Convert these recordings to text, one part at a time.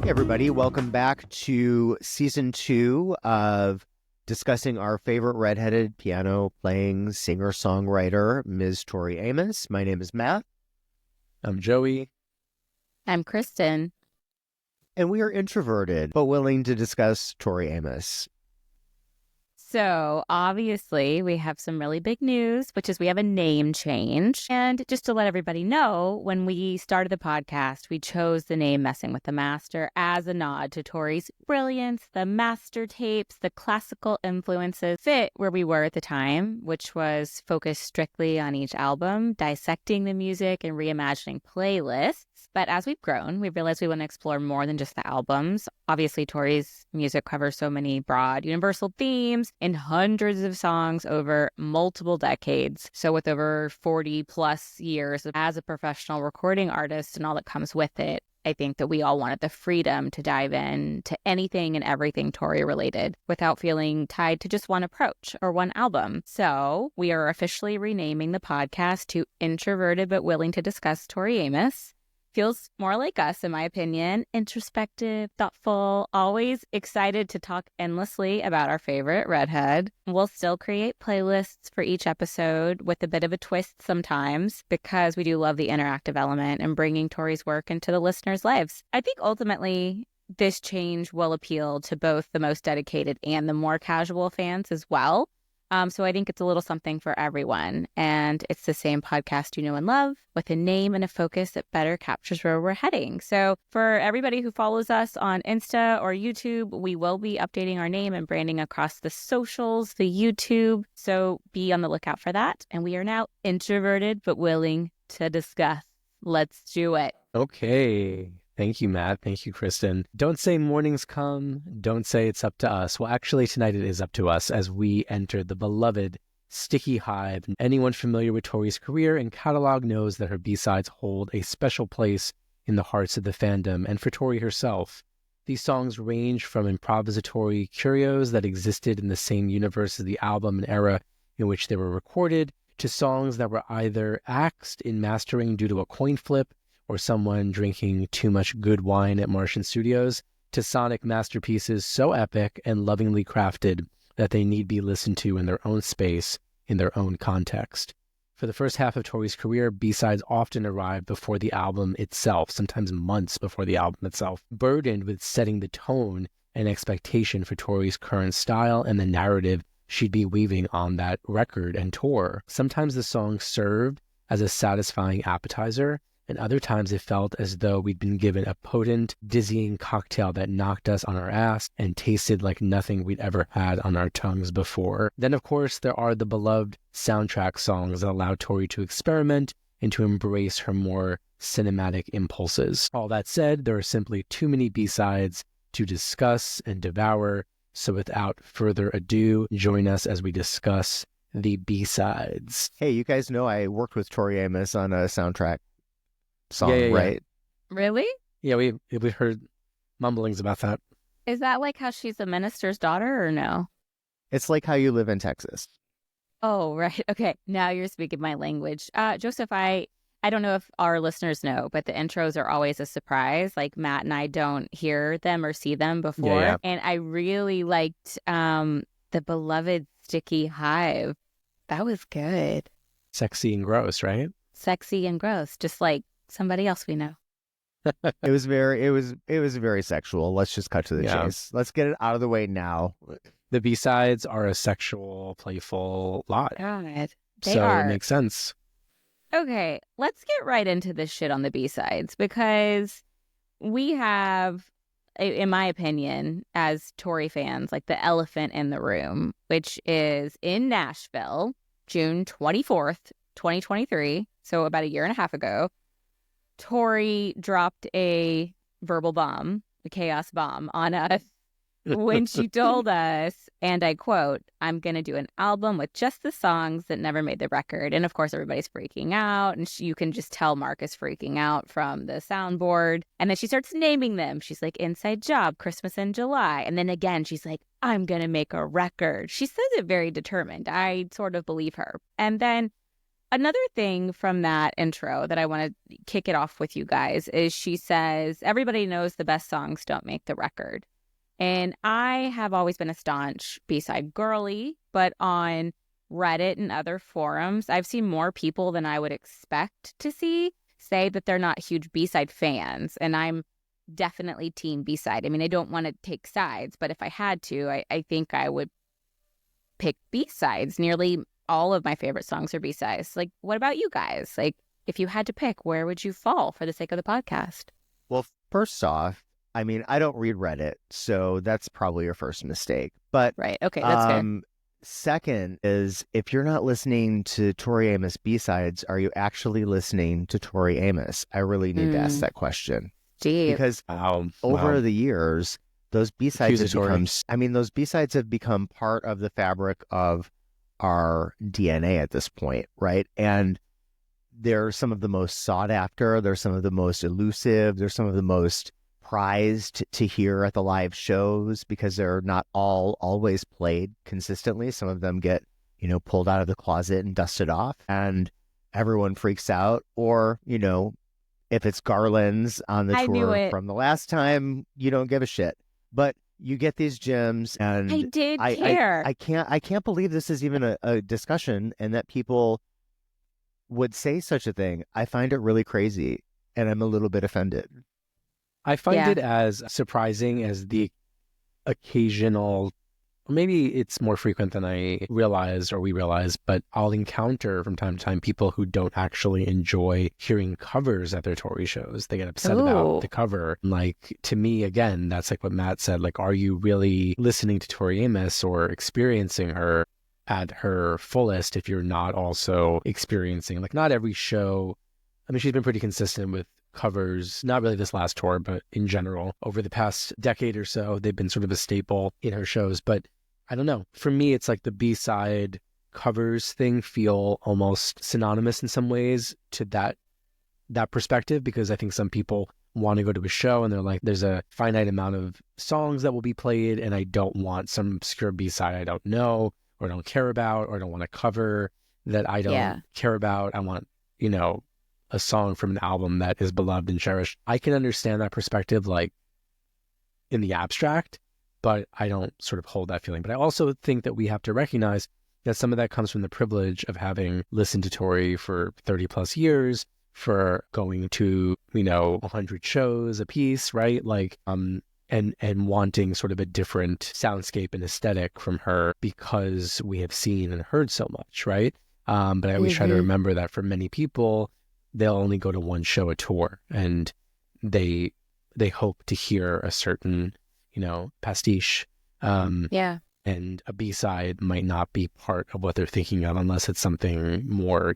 Hey everybody, welcome back to season 2 of discussing our favorite redheaded piano playing singer-songwriter, Ms. Tori Amos. My name is Matt. I'm Joey. I'm Kristen. And we are introverted, but willing to discuss Tori Amos. So obviously we have some really big news, which is we have a name change. And just to let everybody know, when we started the podcast, we chose the name Messing with the Master as a nod to Tori's brilliance. The master tapes, the classical influences fit where we were at the time, which was focused strictly on each album, dissecting the music and reimagining playlists. But as we've grown, we've realized we want to explore more than just the albums. Obviously, Tori's music covers so many broad universal themes in hundreds of songs over multiple decades. So with over 40 plus years as a professional recording artist and all that comes with it, I think that we all wanted the freedom to dive in to anything and everything Tori related without feeling tied to just one approach or one album. So we are officially renaming the podcast to Introverted but Willing to Discuss Tori Amos. Feels more like us, in my opinion. Introspective, thoughtful, always excited to talk endlessly about our favorite redhead. We'll still create playlists for each episode with a bit of a twist sometimes because we do love the interactive element and bringing Tori's work into the listeners' lives. I think ultimately this change will appeal to both the most dedicated and the more casual fans as well. So I think it's a little something for everyone. And it's the same podcast you know and love with a name and a focus that better captures where we're heading. So for everybody who follows us on Insta or YouTube, we will be updating our name and branding across the socials, the YouTube. So be on the lookout for that. And we are now introverted but willing to discuss. Let's do it. Okay. Thank you, Matt. Thank you, Kristen. Don't say mornings come. Don't say it's up to us. Well, actually, tonight it is up to us as we enter the beloved Sticky Hive. Anyone familiar with Tori's career and catalog knows that her B-sides hold a special place in the hearts of the fandom and for Tori herself. These songs range from improvisatory curios that existed in the same universe as the album and era in which they were recorded, to songs that were either axed in mastering due to a coin flip or someone drinking too much good wine at Martian Studios, to sonic masterpieces so epic and lovingly crafted that they need be listened to in their own space, in their own context. For the first half of Tori's career, B-sides often arrived before the album itself, sometimes months before the album itself, burdened with setting the tone and expectation for Tori's current style and the narrative she'd be weaving on that record and tour. Sometimes the song served as a satisfying appetizer, and other times it felt as though we'd been given a potent, dizzying cocktail that knocked us on our ass and tasted like nothing we'd ever had on our tongues before. Then, of course, there are the beloved soundtrack songs that allow Tori to experiment and to embrace her more cinematic impulses. All that said, there are simply too many B-sides to discuss and devour, so without further ado, join us as we discuss the B-sides. Hey, you guys know I worked with Tori Amos on a soundtrack song, Yeah. right? Really? Yeah, we heard mumblings about that. Is that like how she's a minister's daughter or no? It's like How You Live in Texas. Oh, right. Okay. Now you're speaking my language. Joseph, I don't know if our listeners know, but the intros are always a surprise. Like Matt and I don't hear them or see them before. Yeah. And I really liked the beloved Sticky Hive. That was good. Sexy and gross, right? Sexy and gross, just like somebody else we know. It was very sexual. Let's just cut to the chase. Let's get it out of the way now. The B-sides are a sexual, playful lot. God, so it makes sense. Okay, let's get right into this shit on the B-sides because we have, in my opinion, as Tori fans, like the elephant in the room, which is in Nashville, June 24th, 2023, so about a year and a half ago. Tori dropped a verbal bomb, a chaos bomb on us when she told us, and I quote, "I'm going to do an album with just the songs that never made the record." And of course, everybody's freaking out. And you can just tell Mark is freaking out from the soundboard. And then she starts naming them. She's like, Inside Job, Christmas in July. And then again, she's like, I'm going to make a record. She says it very determined. I sort of believe her. And then Another thing from that intro that I want to kick it off with you guys is she says, everybody knows the best songs don't make the record. And I have always been a staunch B-side girly, but on Reddit and other forums, I've seen more people than I would expect to see say that they're not huge B-side fans. And I'm definitely team B-side. I mean, I don't want to take sides, but if I had to, I think I would pick B-sides. Nearly all of my favorite songs are B-sides. Like, what about you guys? Like, if you had to pick, where would you fall for the sake of the podcast? Well, first off, I mean, I don't read Reddit, so that's probably your first mistake. But right. Okay, that's fair. Second is, if you're not listening to Tori Amos B-sides, are you actually listening to Tori Amos? I really need to ask that question. Gee. Because over the years, those B-sides those B-sides have become part of the fabric of our DNA at this point, right? And they're some of the most sought after, they're some of the most elusive, they're some of the most prized to hear at the live shows because they're not always played consistently. Some of them get, pulled out of the closet and dusted off and everyone freaks out. Or, if it's Garland's on the tour from the last time, you don't give a shit. But you get these gems, and I did care. I can't believe this is even a discussion and that people would say such a thing. I find it really crazy and I'm a little bit offended. I find it as surprising as the occasional, maybe it's more frequent than I realize or we realize, but I'll encounter from time to time people who don't actually enjoy hearing covers at their Tori shows. They get upset about the cover. Like, to me, again, that's like what Matt said. Like, are you really listening to Tori Amos or experiencing her at her fullest if you're not also experiencing, like, not every show. I mean, she's been pretty consistent with covers, not really this last tour, but in general, over the past decade or so, they've been sort of a staple in her shows. But I don't know. For me, it's like the B-side covers thing feel almost synonymous in some ways to that perspective, because I think some people want to go to a show and they're like, there's a finite amount of songs that will be played and I don't want some obscure B-side I don't know or don't care about, or I don't want a cover that I don't care about. I want, a song from an album that is beloved and cherished. I can understand that perspective, like, in the abstract, but I don't sort of hold that feeling. But I also think that we have to recognize that some of that comes from the privilege of having listened to Tori for 30 plus years, for going to, 100 shows a piece, right? Like, and wanting sort of a different soundscape and aesthetic from her because we have seen and heard so much, right? But I always try to remember that for many people, they'll only go to one show a tour and they hope to hear a certain, pastiche. And a B-side might not be part of what they're thinking of unless it's something more,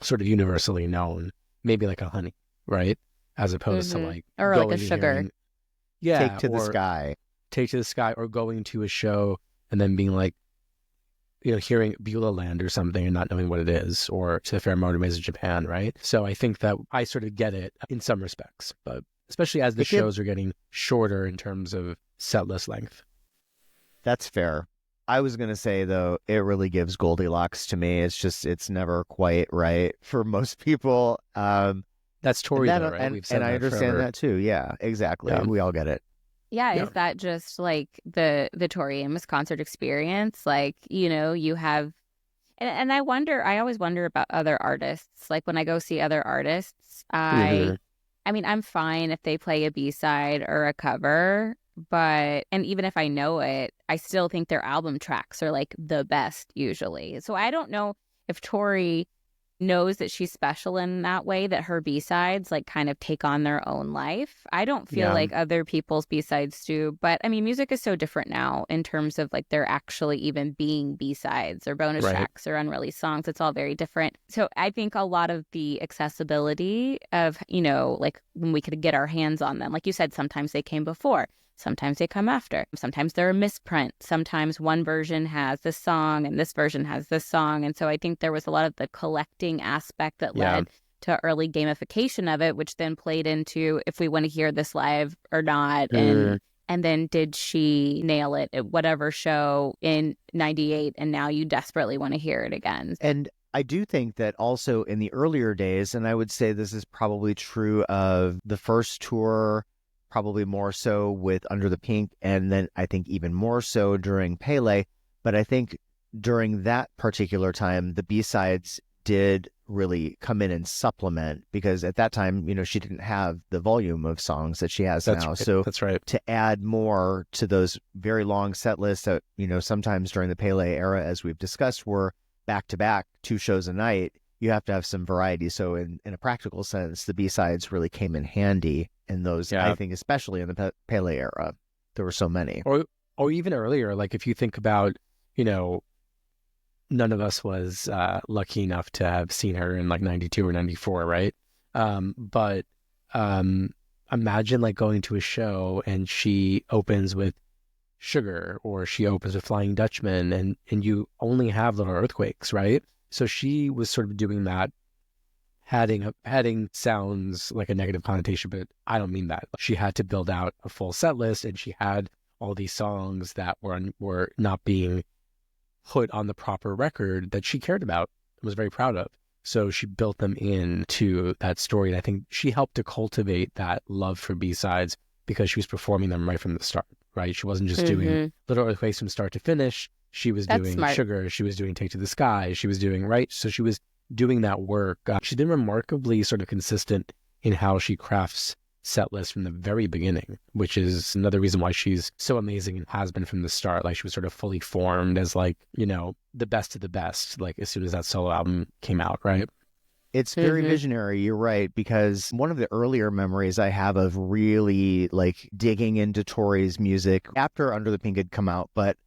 sort of universally known, maybe like a Honey, right? As opposed to like, or like a Sugar. Take to the Sky. Take to the Sky, or going to a show and then being like, hearing Beulah Land or something and not knowing what it is, or To the Fair Motorways of Japan, right? So I think that I sort of get it in some respects, but especially as the shows are getting shorter in terms of set list length. That's fair. I was going to say, though, it really gives Goldilocks to me. It's never quite right for most people. That's Tori, though, right? We've said and I understand forever. that, too. Yeah, exactly. Yeah. We all get it. Yeah, is that just like the Tori Amos concert experience? Like, you have, and I always wonder about other artists. Like, when I go see other artists, I mean, I'm fine if they play a B-side or a cover, and even if I know it, I still think their album tracks are like the best usually. So I don't know if Tori knows that she's special in that way, that her B-sides like kind of take on their own life. I don't feel like other people's B-sides do, but I mean, music is so different now in terms of like there actually even being B-sides or bonus tracks or unreleased songs. It's all very different. So I think a lot of the accessibility of, like when we could get our hands on them, like you said, sometimes they came before. Sometimes they come after. Sometimes they're a misprint. Sometimes one version has this song and this version has this song. And so I think there was a lot of the collecting aspect that led to early gamification of it, which then played into if we want to hear this live or not. And then did she nail it at whatever show in 98? And now you desperately want to hear it again. And I do think that also in the earlier days, and I would say this is probably true of the first tour, probably more so with Under the Pink, and then I think even more so during Pele. But I think during that particular time, the B-sides did really come in and supplement, because at that time, she didn't have the volume of songs that she has now. Right. So that's right. To add more to those very long set lists that, sometimes during the Pele era, as we've discussed, were back to back, 2 shows a night, you have to have some variety. So in a practical sense, the B-sides really came in handy in those, I think, especially in the Pele era. There were so many. Or even earlier, like if you think about, none of us was lucky enough to have seen her in like 92 or 94, right? But imagine like going to a show and she opens with Sugar, or she opens with Flying Dutchman, and you only have Little Earthquakes, right? So she was sort of doing that. Heading sounds like a negative connotation, but I don't mean that. She had to build out a full set list, and she had all these songs that were not being put on the proper record that she cared about and was very proud of. So she built them into that story. And I think she helped to cultivate that love for B-sides because she was performing them right from the start, right? She wasn't just doing Little Earthquakes from start to finish. She was doing smart. Sugar. She was doing Take to the Sky. She was doing, right? So she was doing that work. She's been remarkably sort of consistent in how she crafts set lists from the very beginning, which is another reason why she's so amazing and has been from the start. Like she was sort of fully formed as like, the best of the best, like as soon as that solo album came out, right? It's very visionary, you're right, because one of the earlier memories I have of really like digging into Tori's music after Under the Pink had come out, but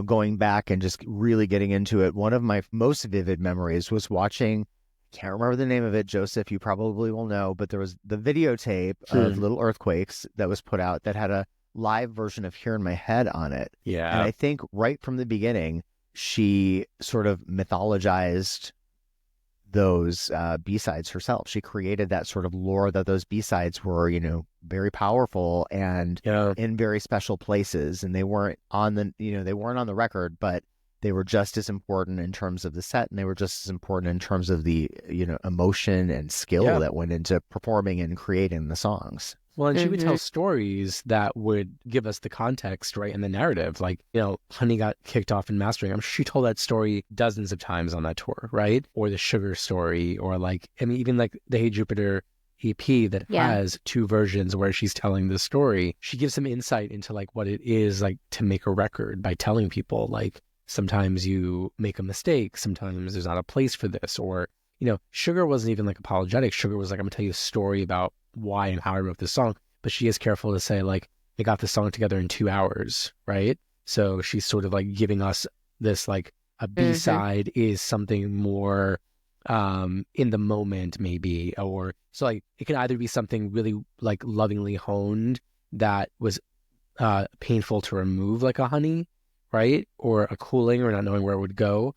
going back and just really getting into it, one of my most vivid memories was watching, can't remember the name of it, Joseph, you probably will know, but there was the videotape of Little Earthquakes that was put out that had a live version of Here in My Head on it. Yeah. And I think right from the beginning, she sort of mythologized those B-sides herself. She created that sort of lore that those B-sides were, very powerful and in very special places. And they weren't on the record, but they were just as important in terms of the set, and they were just as important in terms of the, emotion and skill that went into performing and creating the songs. Well, and she would tell stories that would give us the context, right, and the narrative. Like, Honey got kicked off in mastering. I'm sure she told that story dozens of times on that tour, right? Or the Sugar story, or like, even like the Hey Jupiter EP that has 2 versions where she's telling the story. She gives some insight into like what it is like to make a record by telling people like, sometimes you make a mistake, sometimes there's not a place for this, or, Sugar wasn't even like apologetic. Sugar was like, I'm gonna tell you a story about why and how I wrote this song, but she is careful to say like, I got this song together in 2 hours, right? So she's sort of like giving us this like a B-side is something more in the moment maybe, or so like it can either be something really like lovingly honed that was painful to remove, like a Honey, right? Or a Cooling, or not knowing where it would go,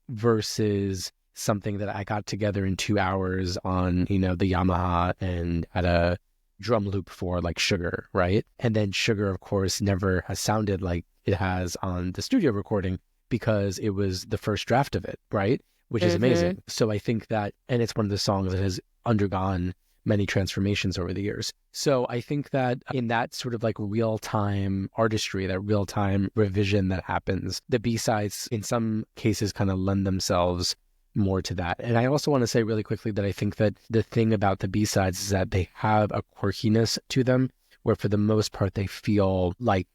versus something that I got together in 2 hours on, the Yamaha and had a drum loop for, like Sugar, right? And then Sugar, of course, never has sounded like it has on the studio recording because it was the first draft of it, right? Which is amazing. So I think that, and it's one of the songs that has undergone many transformations over the years. So I think that in that sort of like real-time artistry, that real-time revision that happens, the B-sides in some cases kind of lend themselves more to that. And I also want to say really quickly that I think that the thing about the B-sides is that they have a quirkiness to them, where for the most part they feel like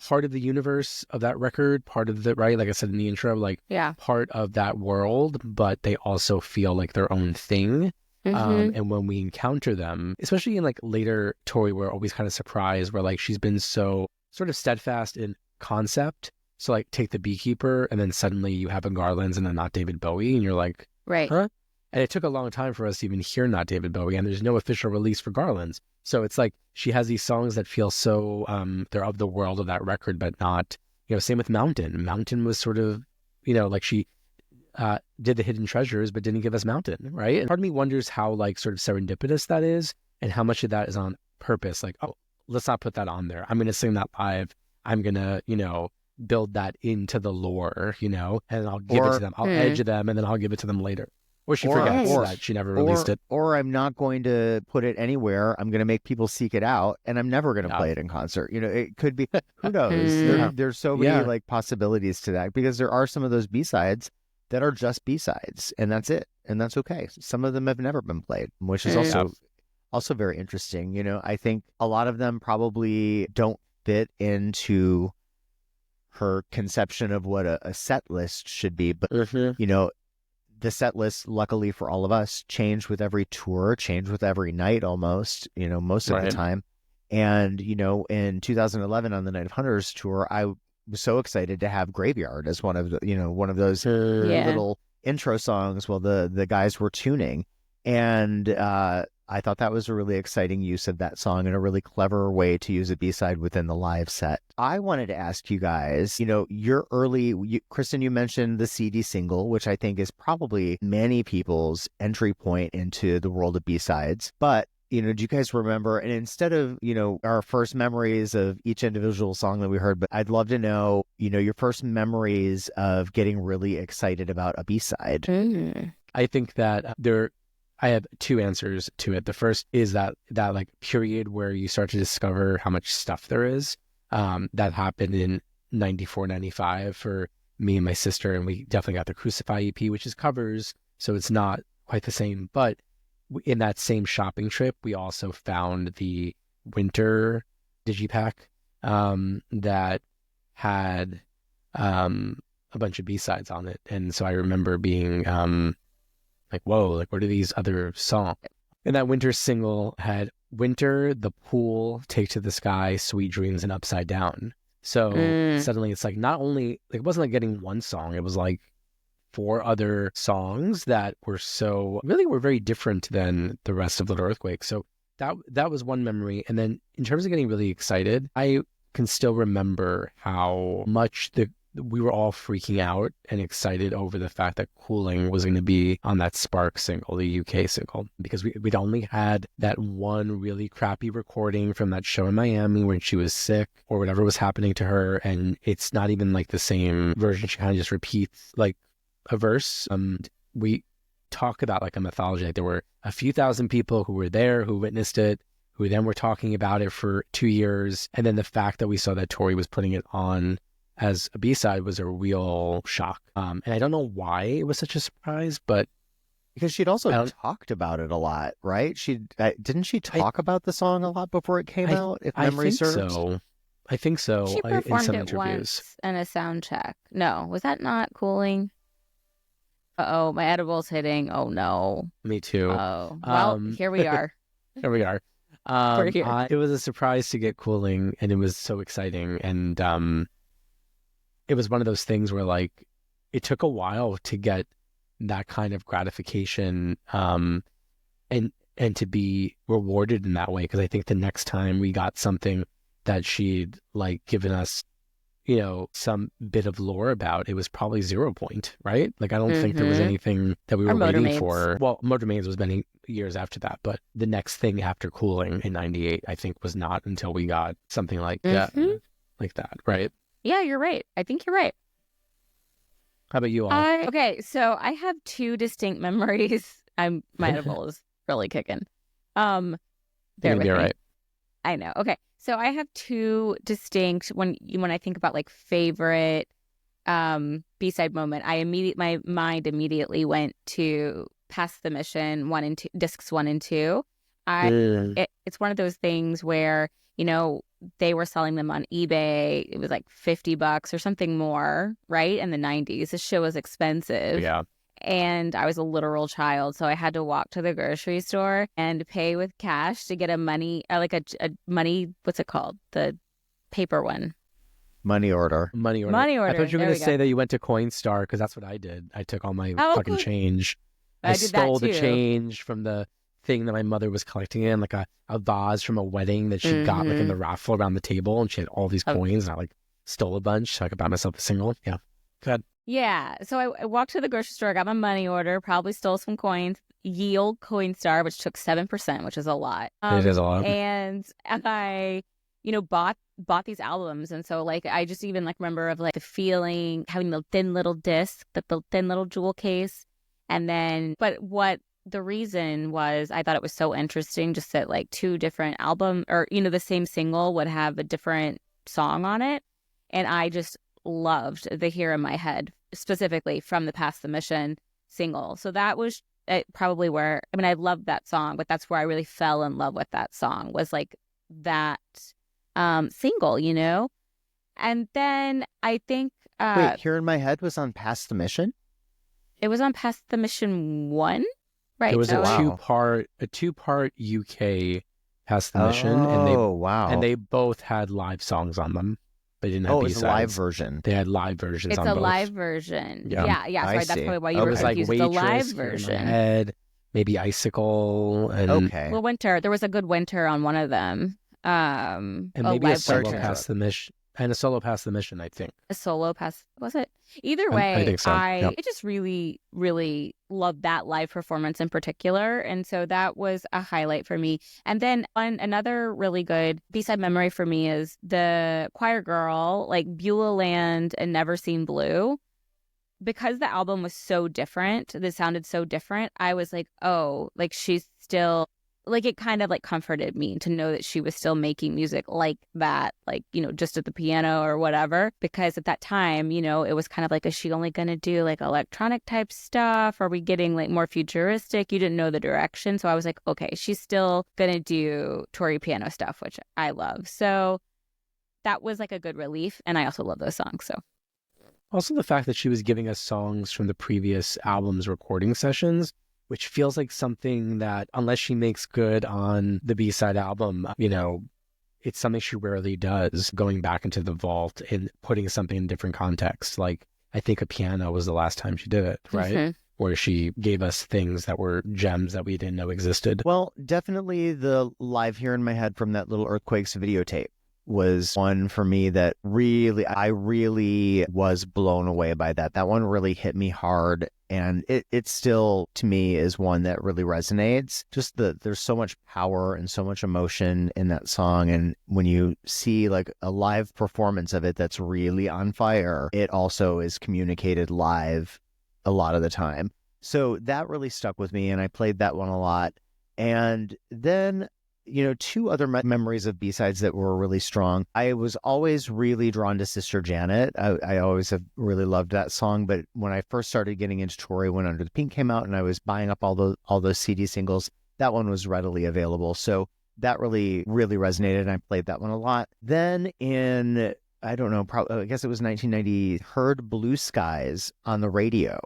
part of the universe of that record, part of the, right, like I said in the intro, like part of that world, but they also feel like their own thing. And when we encounter them, especially in like later Tori, we're always kind of surprised where like she's been so sort of steadfast in concept. So like take The Beekeeper, and then suddenly you have a Garlands and a Not David Bowie, and you're like, right, huh? And it took a long time for us to even hear Not David Bowie, and there's no official release for Garlands. So it's like she has these songs that feel so they're of the world of that record, but not, same with Mountain. Mountain was sort of, like she did the Hidden Treasures, but didn't give us Mountain, right? And part of me wonders how like sort of serendipitous that is, and how much of that is on purpose. Like, oh, let's not put that on there. I'm going to sing that live. I'm going to, build that into the lore, and I'll give it to them. I'll edge them, and then I'll give it to them later. Or she forgets that she never released it. Or I'm not going to put it anywhere. I'm going to make people seek it out, and I'm never going to play it in concert. It could be, who knows? There's so many like possibilities to that, because there are some of those B-sides that are just B-sides, and that's it. And that's okay. Some of them have never been played, which is also very interesting. I think a lot of them probably don't fit into her conception of what a set list should be. But, the set list, luckily for all of us, changed with every tour, changed with every night almost, most of the time. And, in 2011 on the Night of Hunters tour, I was so excited to have Graveyard as one of those little intro songs while the guys were tuning. And I thought that was a really exciting use of that song and a really clever way to use a B-side within the live set. I wanted to ask you guys, your Kristen, you mentioned the CD single, which I think is probably many people's entry point into the world of B-sides. But, do you guys remember, and instead of, our first memories of each individual song that we heard, but I'd love to know, your first memories of getting really excited about a B-side. I think that I have two answers to it. The first is that like period where you start to discover how much stuff there is. That happened in 94, 95 for me and my sister, and we definitely got the Crucify EP, which is covers, so it's not quite the same. But in that same shopping trip, we also found the Winter digipack that had a bunch of B-sides on it, and so I remember being like, whoa, like what are these other songs? And that Winter single had Winter, The Pool, Take to the Sky, Sweet Dreams, and Upside Down. So suddenly it's like not only, like, it wasn't like getting one song, it was like 4 other songs that were very different than the rest of Little Earthquake. So that was one memory. And then in terms of getting really excited, I can still remember how much we were all freaking out and excited over the fact that Cooling was going to be on that Spark single, the UK single, because we'd only had that one really crappy recording from that show in Miami when she was sick or whatever was happening to her, and it's not even like the same version. She kind of just repeats like a verse. We talk about like a mythology, like there were a few thousand people who were there, who witnessed it, who then were talking about it for 2 years, and then the fact that we saw that Tori was putting it on as a B-side was a real shock. And I don't know why it was such a surprise, but because she'd also talked about it a lot, right? Didn't she talk about the song a lot before it came out, if memory serves? I think so. She performed in some it interviews. Once in a sound check. No, was that not Cooling? Uh-oh, my edible's hitting. Oh, no. Me too. Oh, well, here we are. Here we are. We're here. It was a surprise to get Cooling, and it was so exciting. And it was one of those things where, like, it took a while to get that kind of gratification and to be rewarded in that way. Because I think the next time we got something that she'd, like, given us, some bit of lore about, it was probably 0 Point, right? Like, I don't think there was anything that we were waiting for. Well, Motormaids was many years after that, but the next thing after Cooling in 98, I think, was not until we got something like that, right? Yeah, you're right. I think you're right. How about you all? Okay, so I have 2 distinct memories. My edible is really kicking. Bear with me. Right. I know. Okay, so I have 2 distinct. When I think about like favorite B-side moment, my mind immediately went to Past the Mission 1 and 2, discs 1 and 2. It's one of those things where they were selling them on eBay. It was like $50 or something more, right? In the 90s. This show was expensive. Yeah. And I was a literal child, so I had to walk to the grocery store and pay with cash to get a money, what's it called? The paper one. Money order. Money order. I thought you were going to say that you went to Coinstar, because that's what I did. I took all my fucking change. I stole the change from the thing that my mother was collecting in, like a vase from a wedding that she got like in the raffle around the table, and she had all these coins, and I like stole a bunch so I could buy myself a single. Yeah. Good. Yeah. So I walked to the grocery store, got my money order, probably stole some coins, Yield Coinstar, which took 7%, which is a lot. It is a lot. And I, bought these albums. And so like I just even like remember of like the feeling, having the thin little disc, the thin little jewel case. And then, but what the reason was, I thought it was so interesting just that like two different album, or the same single would have a different song on it. And I just loved the Here in My Head, specifically from the Past the Mission single. So that was probably where, I mean, I loved that song, but that's where I really fell in love with that song, was like that single, And then I think wait, Here in My Head was on Past the Mission? It was on Past the Mission 1, right? It was a two-part UK Past the Mission, and they both had live songs on them. They didn't have B-sides. It was a live version. They had live versions on both. It's a live version. Yeah. Sorry, that's probably why you were confused. Like the live version. Head, maybe Icicle. And okay. Well, There was a good Winter on one of them. And maybe a solo Past the Mission. And a solo Past the Mission, I think. A solo Past, was it? Either way, I think so. I just really, really loved that live performance in particular. And so that was a highlight for me. And then another really good B-side memory for me is the Choir Girl, like Beulah Land and Never Seen Blue. Because the album was so different, this sounded so different, I was like, oh, like she's still... Like it kind of like comforted me to know that she was still making music like that, like, just at the piano or whatever. Because at that time, it was kind of like, is she only going to do like electronic type stuff? Are we getting like more futuristic? You didn't know the direction. So I was like, okay, she's still going to do Tori piano stuff, which I love. So that was like a good relief. And I also love those songs. So also the fact that she was giving us songs from the previous album's recording sessions, which feels like something that, unless she makes good on the B-side album, it's something she rarely does, going back into the vault and putting something in different context. Like, I think a piano was the last time she did it, right? Mm-hmm. Where she gave us things that were gems that we didn't know existed. Well, definitely the live Here in My Head from that Little Earthquakes videotape was one for me that I really was blown away by that. That one really hit me hard. And it still, to me, is one that really resonates. Just there's so much power and so much emotion in that song. And when you see like a live performance of it that's really on fire, it also is communicated live a lot of the time. So that really stuck with me, and I played that one a lot. And then, two other memories of B-sides that were really strong. I was always really drawn to Sister Janet. I always have really loved that song. But when I first started getting into Tori, when Under the Pink came out, and I was buying up all those CD singles, that one was readily available. So that really, really resonated, and I played that one a lot. Then in, I don't know, I guess it was 1990, heard Blue Skies on the radio,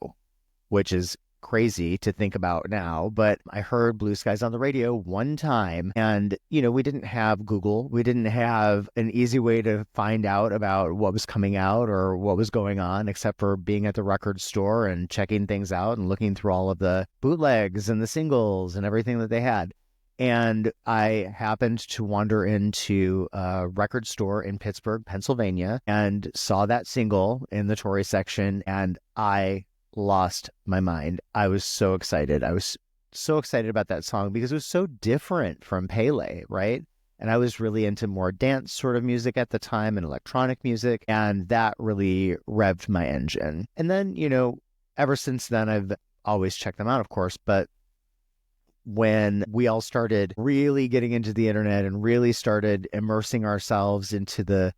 which is crazy to think about now, but I heard Blue Skies on the radio one time, and we didn't have Google, we didn't have an easy way to find out about what was coming out or what was going on, except for being at the record store and checking things out and looking through all of the bootlegs and the singles and everything that they had. And I happened to wander into a record store in Pittsburgh, Pennsylvania, and saw that single in the Tori section, and I lost my mind. I was so excited. I was so excited about that song because it was so different from Pele, right? And I was really into more dance sort of music at the time and electronic music, and that really revved my engine. And then, ever since then, I've always checked them out, of course, but when we all started really getting into the internet and really started immersing ourselves into the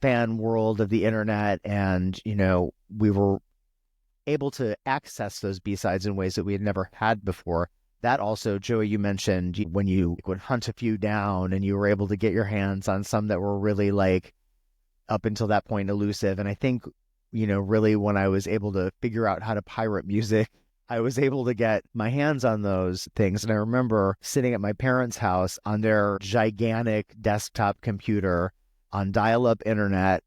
fan world of the internet, and, we were able to access those B-sides in ways that we had never had before. That also, Joey, you mentioned when you would hunt a few down and you were able to get your hands on some that were really like up until that point elusive. And I think, really when I was able to figure out how to pirate music, I was able to get my hands on those things. And I remember sitting at my parents' house on their gigantic desktop computer on dial-up internet,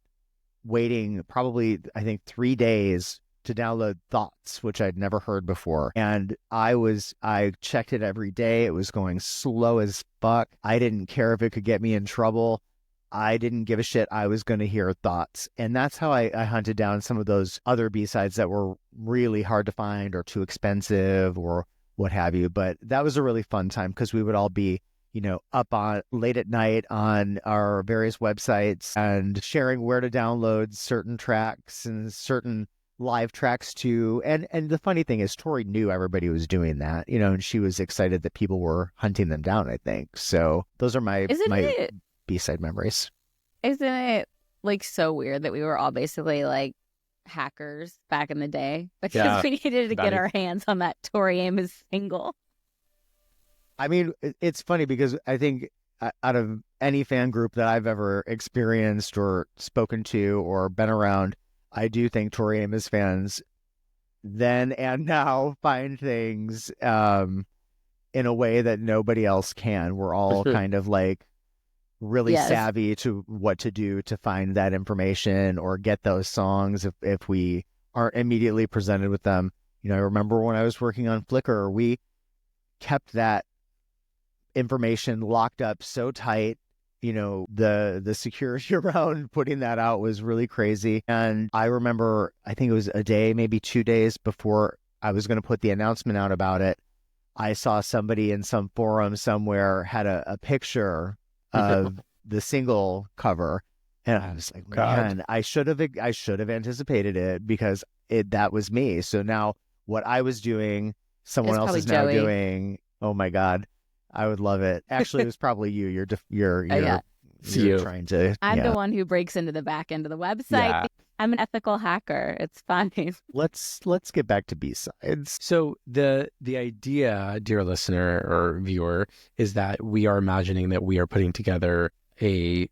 waiting probably, I think, 3 days to download Thoughts, which I'd never heard before. And I checked it every day. It was going slow as fuck. I didn't care if it could get me in trouble. I didn't give a shit. I was going to hear Thoughts. And that's how I hunted down some of those other B-sides that were really hard to find or too expensive or what have you. But that was a really fun time because we would all be up on late at night on our various websites and sharing where to download certain tracks and certain live tracks too. And the funny thing is Tori knew everybody was doing that, and she was excited that people were hunting them down, I think. So those are my B-side memories. Isn't it like so weird that we were all basically like hackers back in the day because we needed to get our hands on that Tori Amos single? I mean, it's funny because I think out of any fan group that I've ever experienced or spoken to or been around, I do think Tori Amos fans then and now find things in a way that nobody else can. We're all kind of like really savvy to what to do to find that information or get those songs if we aren't immediately presented with them. I remember when I was working on Flickr, we kept that information locked up so tight. The security around putting that out was really crazy. And I remember, I think it was a day, maybe 2 days before I was going to put the announcement out about it, I saw somebody in some forum somewhere had a picture of the single cover. And I was like, man, I should have anticipated it because that was me. So now what I was doing, someone else is now doing. Oh my God. I would love it. Actually, it was probably you. You're trying to. I'm the one who breaks into the back end of the website. Yeah. I'm an ethical hacker. It's fine. Let's get back to B-sides. So the idea, dear listener or viewer, is that we are imagining that we are putting together a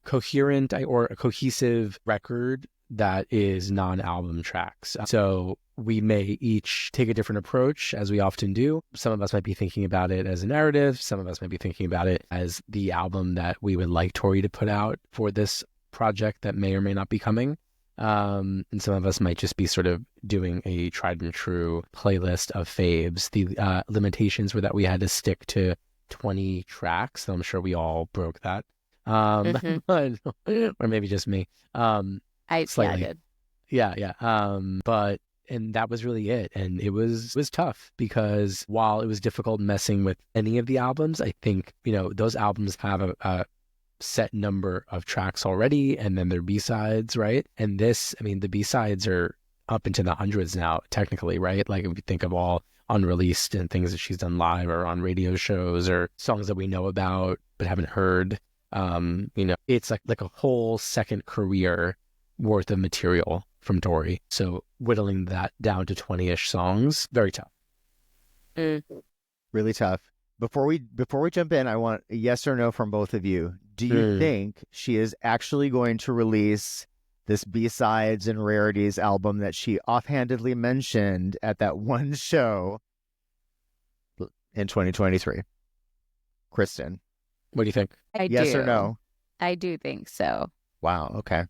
coherent or a cohesive record that is non-album tracks. So we may each take a different approach, as we often do. Some of us might be thinking about it as a narrative. Some of us might be thinking about it as the album that we would like Tori to put out for this project that may or may not be coming. And some of us might just be sort of doing a tried and true playlist of faves. The limitations were that we had to stick to 20 tracks. So I'm sure we all broke that. But, or maybe just me. I did. And that was really it. And it was tough because while it was difficult messing with any of the albums, I think, those albums have a set number of tracks already, and then they're B-sides, right? And the B-sides are up into the hundreds now, technically, right? Like if you think of all unreleased and things that she's done live or on radio shows or songs that we know about but haven't heard, it's like a whole second career worth of material from Tori. So whittling that down to 20-ish songs, very tough. Really tough. Before we jump in, I want a yes or no from both of you. Do you think she is actually going to release this B-sides and rarities album that she offhandedly mentioned at that one show in 2023? Kristen, what do you think? Yes or no? I do think so. Wow. Okay.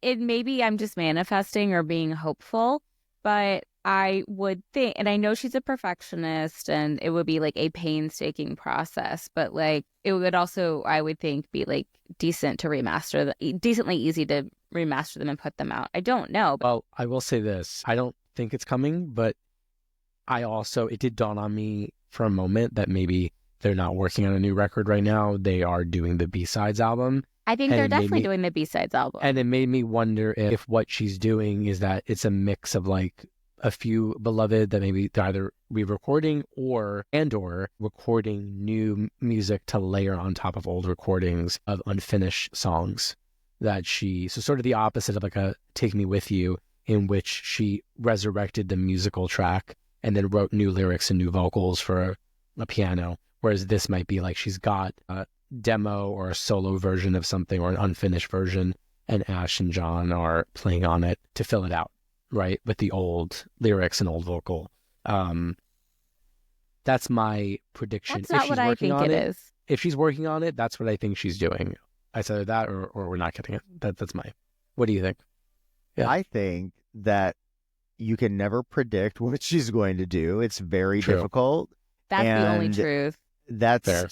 Maybe I'm just manifesting or being hopeful, but I would think, and I know she's a perfectionist and it would be like a painstaking process, but like it would also, I would think, be like decently easy to remaster them and put them out. I don't know. Well, I will say this. I don't think it's coming, but it did dawn on me for a moment that maybe they're not working on a new record right now. They are doing the B-sides album. I think they're definitely doing the B-sides album. And it made me wonder if what she's doing is that it's a mix of like a few beloved that maybe they're either re-recording or recording new music to layer on top of old recordings of unfinished songs so sort of the opposite of like a Take Me With You, in which she resurrected the musical track and then wrote new lyrics and new vocals for a piano. Whereas this might be like she's got a demo or a solo version of something or an unfinished version, and Ash and John are playing on it to fill it out, right? With the old lyrics and old vocal. That's my prediction. That's not what I think it is. If she's working on it, that's what I think she's doing. It's either that or we're not getting it. That's what do you think? Yeah. I think that you can never predict what she's going to do. It's very difficult. That's the only truth. That's fair.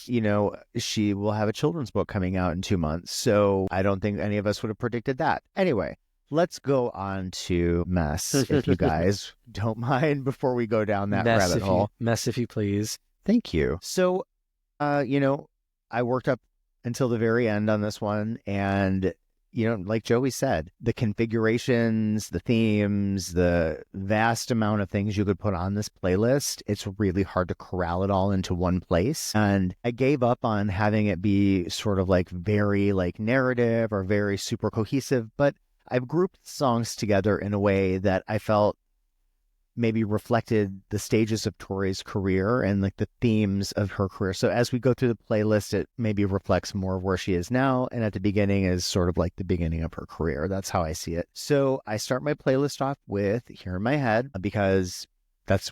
She will have a children's book coming out in 2 months. So I don't think any of us would have predicted that. Anyway, let's go on to mess, if you guys don't mind, before we go down that rabbit hole. Mess, if you please. Thank you. So, I worked up until the very end on this one, and like Joey said, the configurations, the themes, the vast amount of things you could put on this playlist, it's really hard to corral it all into one place. And I gave up on having it be sort of like very like narrative or very super cohesive, but I've grouped songs together in a way that I felt maybe reflected the stages of Tori's career and like the themes of her career. So as we go through the playlist, it maybe reflects more of where she is now. And at the beginning is sort of like the beginning of her career. That's how I see it. So I start my playlist off with Here in My Head, because that's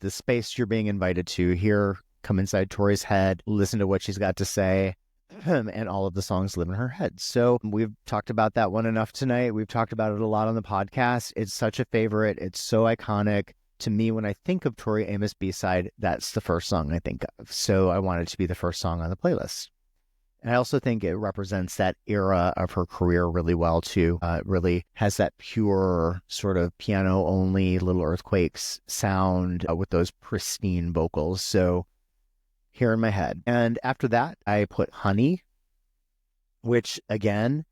the space you're being invited to. Here, come inside Tori's head, listen to what she's got to say. And all of the songs live in her head. So we've talked about that one enough tonight. We've talked about it a lot on the podcast. It's such a favorite. It's so iconic. To me, when I think of Tori Amos B-side, that's the first song I think of. So I want it to be the first song on the playlist. And I also think it represents that era of her career really well, too. It really has that pure sort of piano-only Little Earthquakes sound with those pristine vocals. So Here in My Head. And after that, I put Honey, which again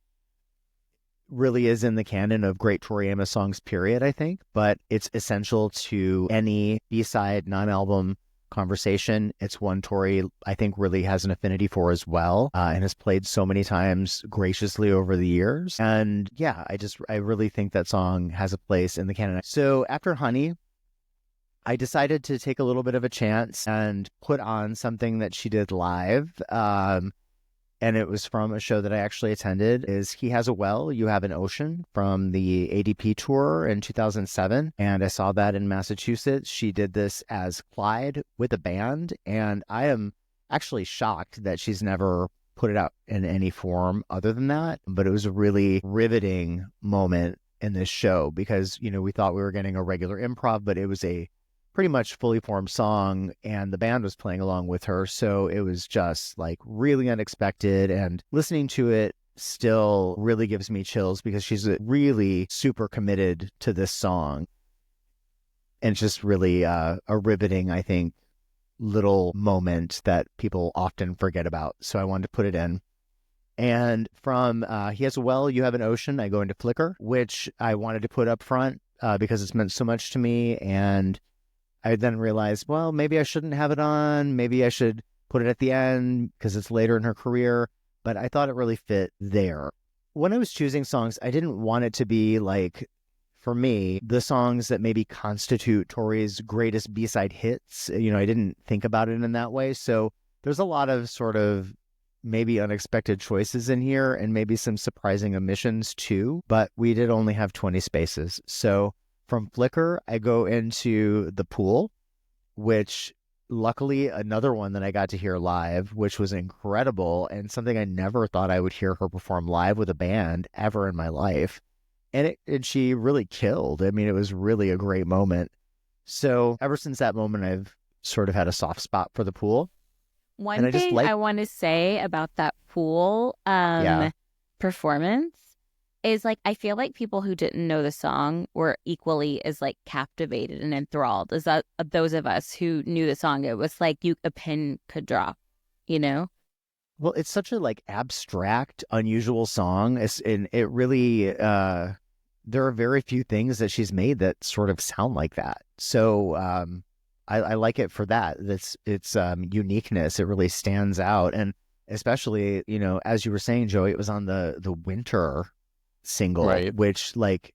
really is in the canon of great Tori Amos songs, period, I think. But it's essential to any B-side, non-album conversation. It's one Tori, I think, really has an affinity for as well, and has played so many times graciously over the years. And yeah, I really think that song has a place in the canon. So after Honey, I decided to take a little bit of a chance and put on something that she did live. And it was from a show that I actually attended. Is He Has a Well, You Have an Ocean, from the ADP tour in 2007. And I saw that in Massachusetts. She did this as Clyde with a band. And I am actually shocked that she's never put it out in any form other than that. But it was a really riveting moment in this show because, we thought we were getting a regular improv, but it was a pretty much fully formed song, and the band was playing along with her. So it was just like really unexpected, and listening to it still really gives me chills because she's really super committed to this song. And it's just really a riveting, I think, little moment that people often forget about. So I wanted to put it in. And from He Has a Well, You Have an Ocean, I go into Flicker, which I wanted to put up front because it's meant so much to me. And I then realized, well, maybe I shouldn't have it on. Maybe I should put it at the end because it's later in her career. But I thought it really fit there. When I was choosing songs, I didn't want it to be like, for me, the songs that maybe constitute Tori's greatest B-side hits. I didn't think about it in that way. So there's a lot of sort of maybe unexpected choices in here and maybe some surprising omissions too. But we did only have 20 spaces. So from Flicker, I go into The Pool, which luckily another one that I got to hear live, which was incredible and something I never thought I would hear her perform live with a band ever in my life. And she really killed. I mean, it was really a great moment. So ever since that moment, I've sort of had a soft spot for The Pool. One thing I want to say about that Pool performance is like, I feel like people who didn't know the song were equally as like captivated and enthralled as those of us who knew the song. It was like a pin could drop, Well, it's such a like abstract, unusual song. And it really, there are very few things that she's made that sort of sound like that. So I like it for that. It's uniqueness. It really stands out. And especially, as you were saying, Joey, it was on the winter single, right? Which like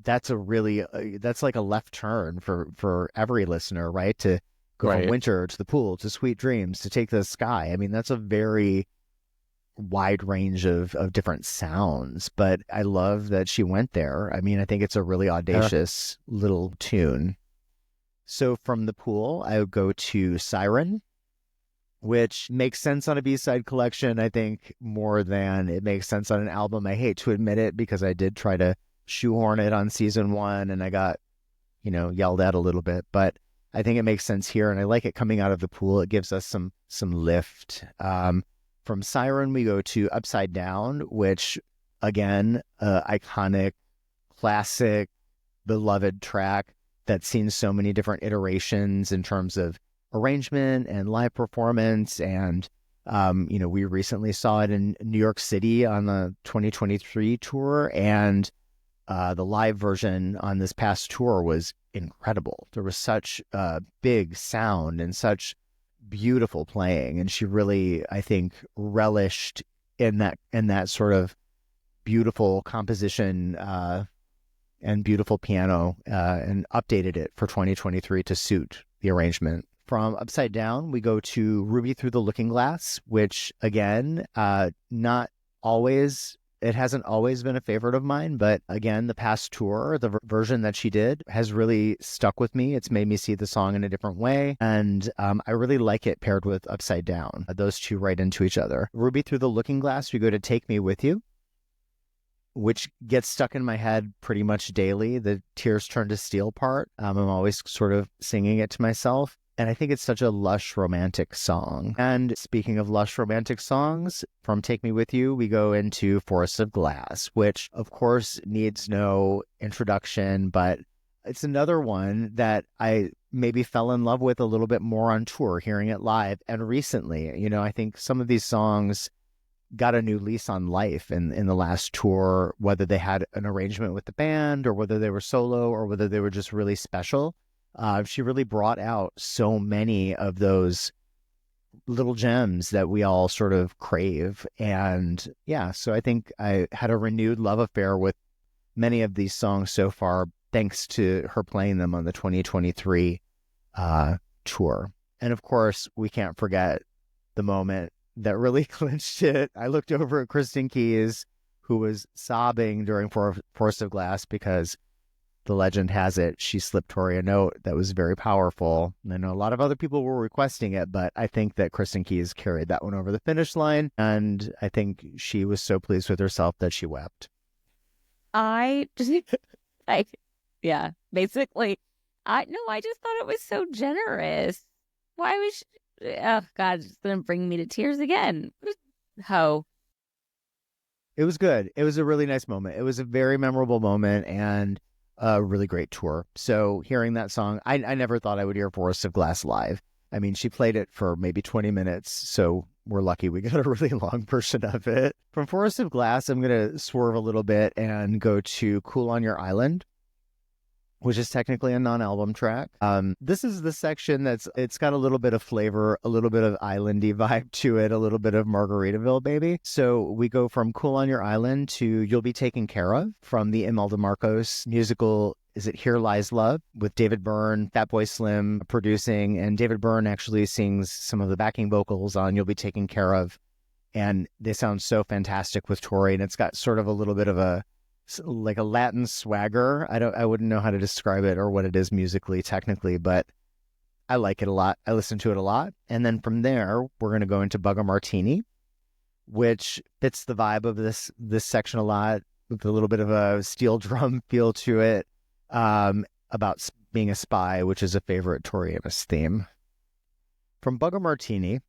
that's like a left turn for every listener, right? To go from winter to The Pool to Sweet Dreams to Take the Sky. I mean, that's a very wide range of different sounds, but I love that she went there. I mean, I think it's a really audacious little tune. So from The Pool, I would go to Siren, which makes sense on a B-side collection, I think, more than it makes sense on an album. I hate to admit it because I did try to shoehorn it on season 1 and I got, yelled at a little bit, but I think it makes sense here and I like it coming out of The Pool. It gives us some lift. From Siren, we go to Upside Down, which again, iconic, classic, beloved track that's seen so many different iterations in terms of arrangement and live performance. And, we recently saw it in New York City on the 2023 tour. And the live version on this past tour was incredible. There was such big sound and such beautiful playing. And she really, I think, relished in that sort of beautiful composition and beautiful piano and updated it for 2023 to suit the arrangement. From Upside Down, we go to Ruby Through the Looking Glass, which again, not always, it hasn't always been a favorite of mine, but again, the past tour, the version that she did has really stuck with me. It's made me see the song in a different way, and I really like it paired with Upside Down. Those two right into each other. Ruby Through the Looking Glass, we go to Take Me With You, which gets stuck in my head pretty much daily. The Tears Turn to Steel part. I'm always sort of singing it to myself. And I think it's such a lush romantic song. And speaking of lush romantic songs, from Take Me With You, we go into Forest of Glass, which of course needs no introduction, but it's another one that I maybe fell in love with a little bit more on tour, hearing it live. And recently, I think some of these songs got a new lease on life in the last tour, whether they had an arrangement with the band or whether they were solo or whether they were just really special. She really brought out so many of those little gems that we all sort of crave. And yeah, so I think I had a renewed love affair with many of these songs so far, thanks to her playing them on the 2023 tour. And of course, we can't forget the moment that really clinched it. I looked over at Kristen Keys, who was sobbing during Forest of Glass because the legend has it she slipped Tori a note that was very powerful. And I know a lot of other people were requesting it, but I think that Kristen Keys carried that one over the finish line. And I think she was so pleased with herself that she wept. Basically, I just thought it was so generous. Why was she... Oh, God, it's going to bring me to tears again. Ho. It was good. It was a really nice moment. It was a very memorable moment and a really great tour. So hearing that song, I never thought I would hear Forest of Glass live. I mean, she played it for maybe 20 minutes, so we're lucky we got a really long version of it. From Forest of Glass, I'm going to swerve a little bit and go to Cool on Your Island, which is technically a non-album track. This is the section it's got a little bit of flavor, a little bit of islandy vibe to it, a little bit of Margaritaville, baby. So we go from Cool on Your Island to You'll Be Taken Care Of from the Imelda Marcos musical, Is It Here Lies Love, with David Byrne, Fatboy Slim producing, and David Byrne actually sings some of the backing vocals on You'll Be Taken Care Of. And they sound so fantastic with Tori, and it's got sort of a little bit of a Latin swagger. I wouldn't know how to describe it or what it is musically, technically, but I like it a lot. I listen to it a lot. And then from there, we're going to go into Bugger Martini, which fits the vibe of this section a lot, with a little bit of a steel drum feel to it, about being a spy, which is a favorite Tori Amos theme. From Bugger Martini,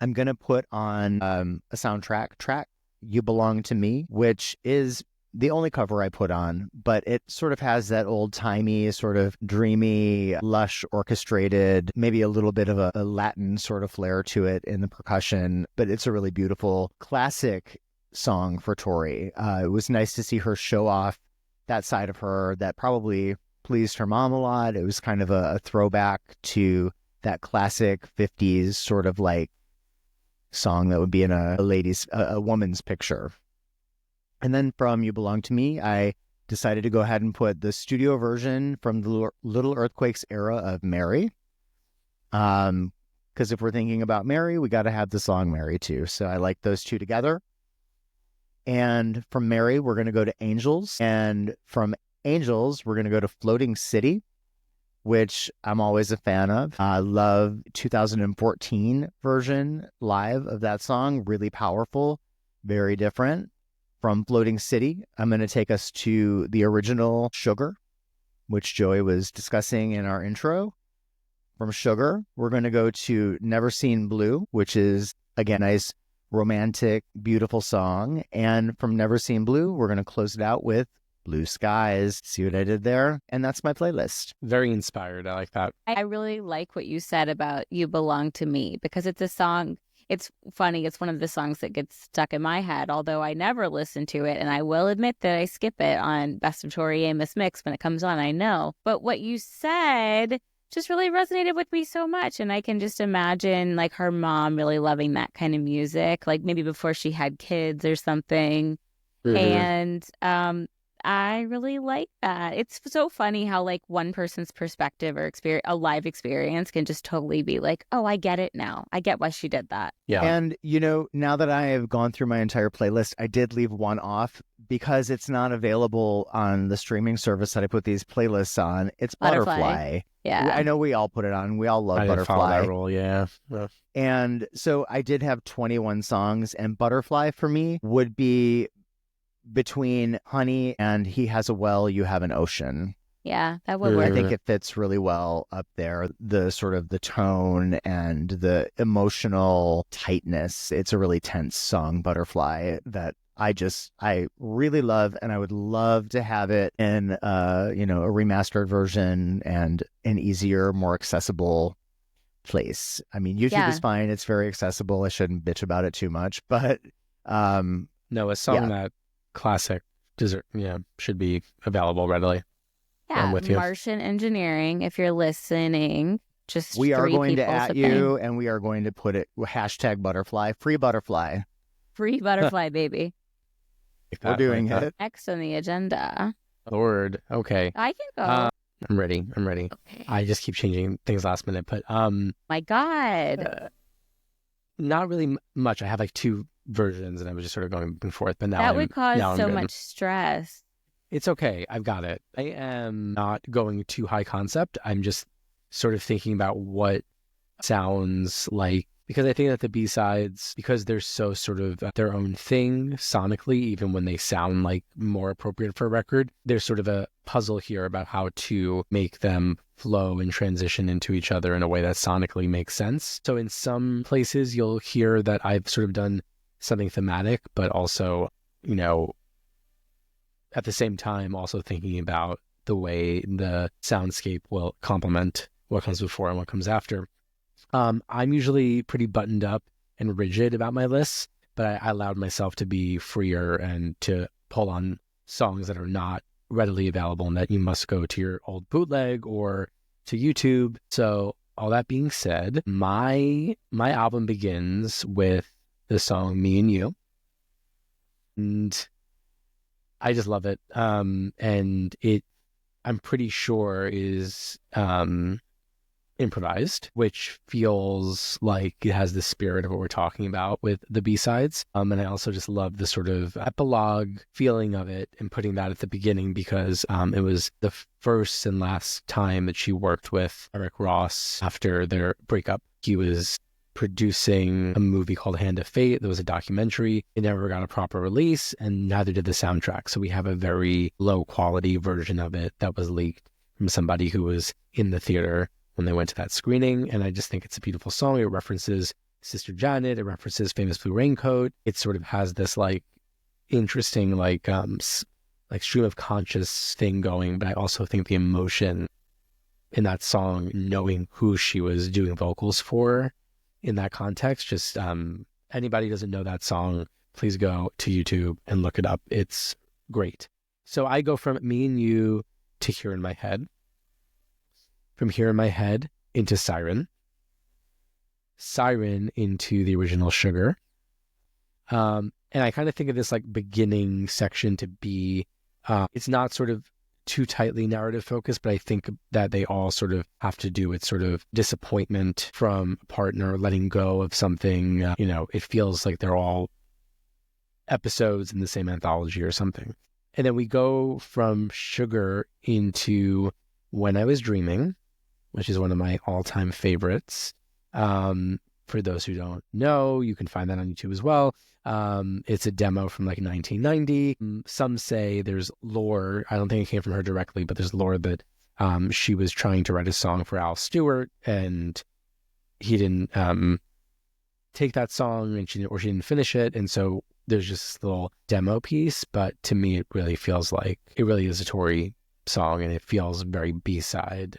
I'm going to put on a soundtrack track, You Belong to Me, which is the only cover I put on, but it sort of has that old-timey, sort of dreamy, lush, orchestrated, maybe a little bit of a Latin sort of flair to it in the percussion, but it's a really beautiful, classic song for Tori. It was nice to see her show off that side of her that probably pleased her mom a lot. It was kind of a throwback to that classic 50s sort of like song that would be in a woman's picture. And then from You Belong to Me, I decided to go ahead and put the studio version from the Little Earthquakes era of Mary. Because if we're thinking about Mary, we got to have the song Mary too. So I like those two together. And from Mary, we're going to go to Angels. And from Angels, we're going to go to Floating City, which I'm always a fan of. I love 2014 version live of that song. Really powerful, very different. From Floating City, I'm going to take us to the original Sugar, which Joey was discussing in our intro. From Sugar, we're going to go to Never Seen Blue, which is, again, a nice, romantic, beautiful song. And from Never Seen Blue, we're going to close it out with Blue Skies. See what I did there? And that's my playlist. Very inspired. I like that. I really like what you said about You Belong to Me, because it's a song. It's funny. It's one of the songs that gets stuck in my head, although I never listen to it. And I will admit that I skip it on Best of Tori Amos Mix when it comes on, I know. But what you said just really resonated with me so much. And I can just imagine like her mom really loving that kind of music, like maybe before she had kids or something. And I really like that. It's so funny how like one person's perspective or experience, a live experience, can just totally be like, oh, I get it now. I get why she did that. Yeah. And, you know, now that I have gone through my entire playlist, I did leave one off because it's not available on the streaming service that I put these playlists on. It's Butterfly. Yeah. I know we all put it on. We all love I Butterfly. follow that rule, yeah. And so I did have 21 songs, and Butterfly for me would be between Honey and He Has a Well, You Have an Ocean. Yeah, that would work. I think it fits really well up there. The sort of the tone and the emotional tightness. It's a really tense song, Butterfly, that I really love, and I would love to have it in a remastered version and an easier, more accessible place. I mean, YouTube is fine. It's very accessible. I shouldn't bitch about it too much, but no, a song that classic should be available readily. Yeah, I'm with you. Martian Engineering, if you're listening, just we are going to at you, and we are going to put it #Butterfly, free Butterfly. Free Butterfly, baby. We're doing it. Next on the agenda. Lord, okay. I can go. I'm ready. Okay. I just keep changing things last minute, but my God. Not really much. I have like 2 versions, and I was just sort of going back and forth. But now that would cause so much stress. It's okay. I've got it. I am not going too high concept. I'm just sort of thinking about what sounds like, because I think that the B-sides, because they're so sort of their own thing sonically, even when they sound like more appropriate for a record, there's sort of a puzzle here about how to make them flow and transition into each other in a way that sonically makes sense. So in some places, you'll hear that I've sort of done something thematic, but also, at the same time, also thinking about the way the soundscape will complement what comes before and what comes after. I'm usually pretty buttoned up and rigid about my lists, but I allowed myself to be freer and to pull on songs that are not readily available and that you must go to your old bootleg or to YouTube. So all that being said, my album begins with the song Me and You. And I just love it. And it, I'm pretty sure, is improvised, which feels like it has the spirit of what we're talking about with the B-sides. And I also just love the sort of epilogue feeling of it and putting that at the beginning, because it was the first and last time that she worked with Eric Ross after their breakup. He was producing a movie called Hand of Fate. There was a documentary. It never got a proper release, and neither did the soundtrack. So we have a very low quality version of it that was leaked from somebody who was in the theater when they went to that screening. And I just think it's a beautiful song. It references Sister Janet. It references Famous Blue Raincoat. It sort of has this like interesting like stream of conscious thing going. But I also think the emotion in that song, knowing who she was doing vocals for in that context, just anybody who doesn't know that song, please go to YouTube and look it up. It's great. So I go from Me and You to Here in My Head. From Here in My Head into Siren. Siren into the original Sugar. And I kind of think of this like beginning section to be, it's not sort of too tightly narrative focused, but I think that they all sort of have to do with sort of disappointment from a partner, letting go of something. It feels like they're all episodes in the same anthology or something. And then we go from Sugar into When I Was Dreaming, which is one of my all-time favorites. For those who don't know, you can find that on YouTube as well. It's a demo from like 1990. Some say there's lore. I don't think it came from her directly, but there's lore that she was trying to write a song for Al Stewart, and he didn't take that song, and she didn't finish it. And so there's just this little demo piece, but to me it really feels like it really is a Tori song, and it feels very B-side.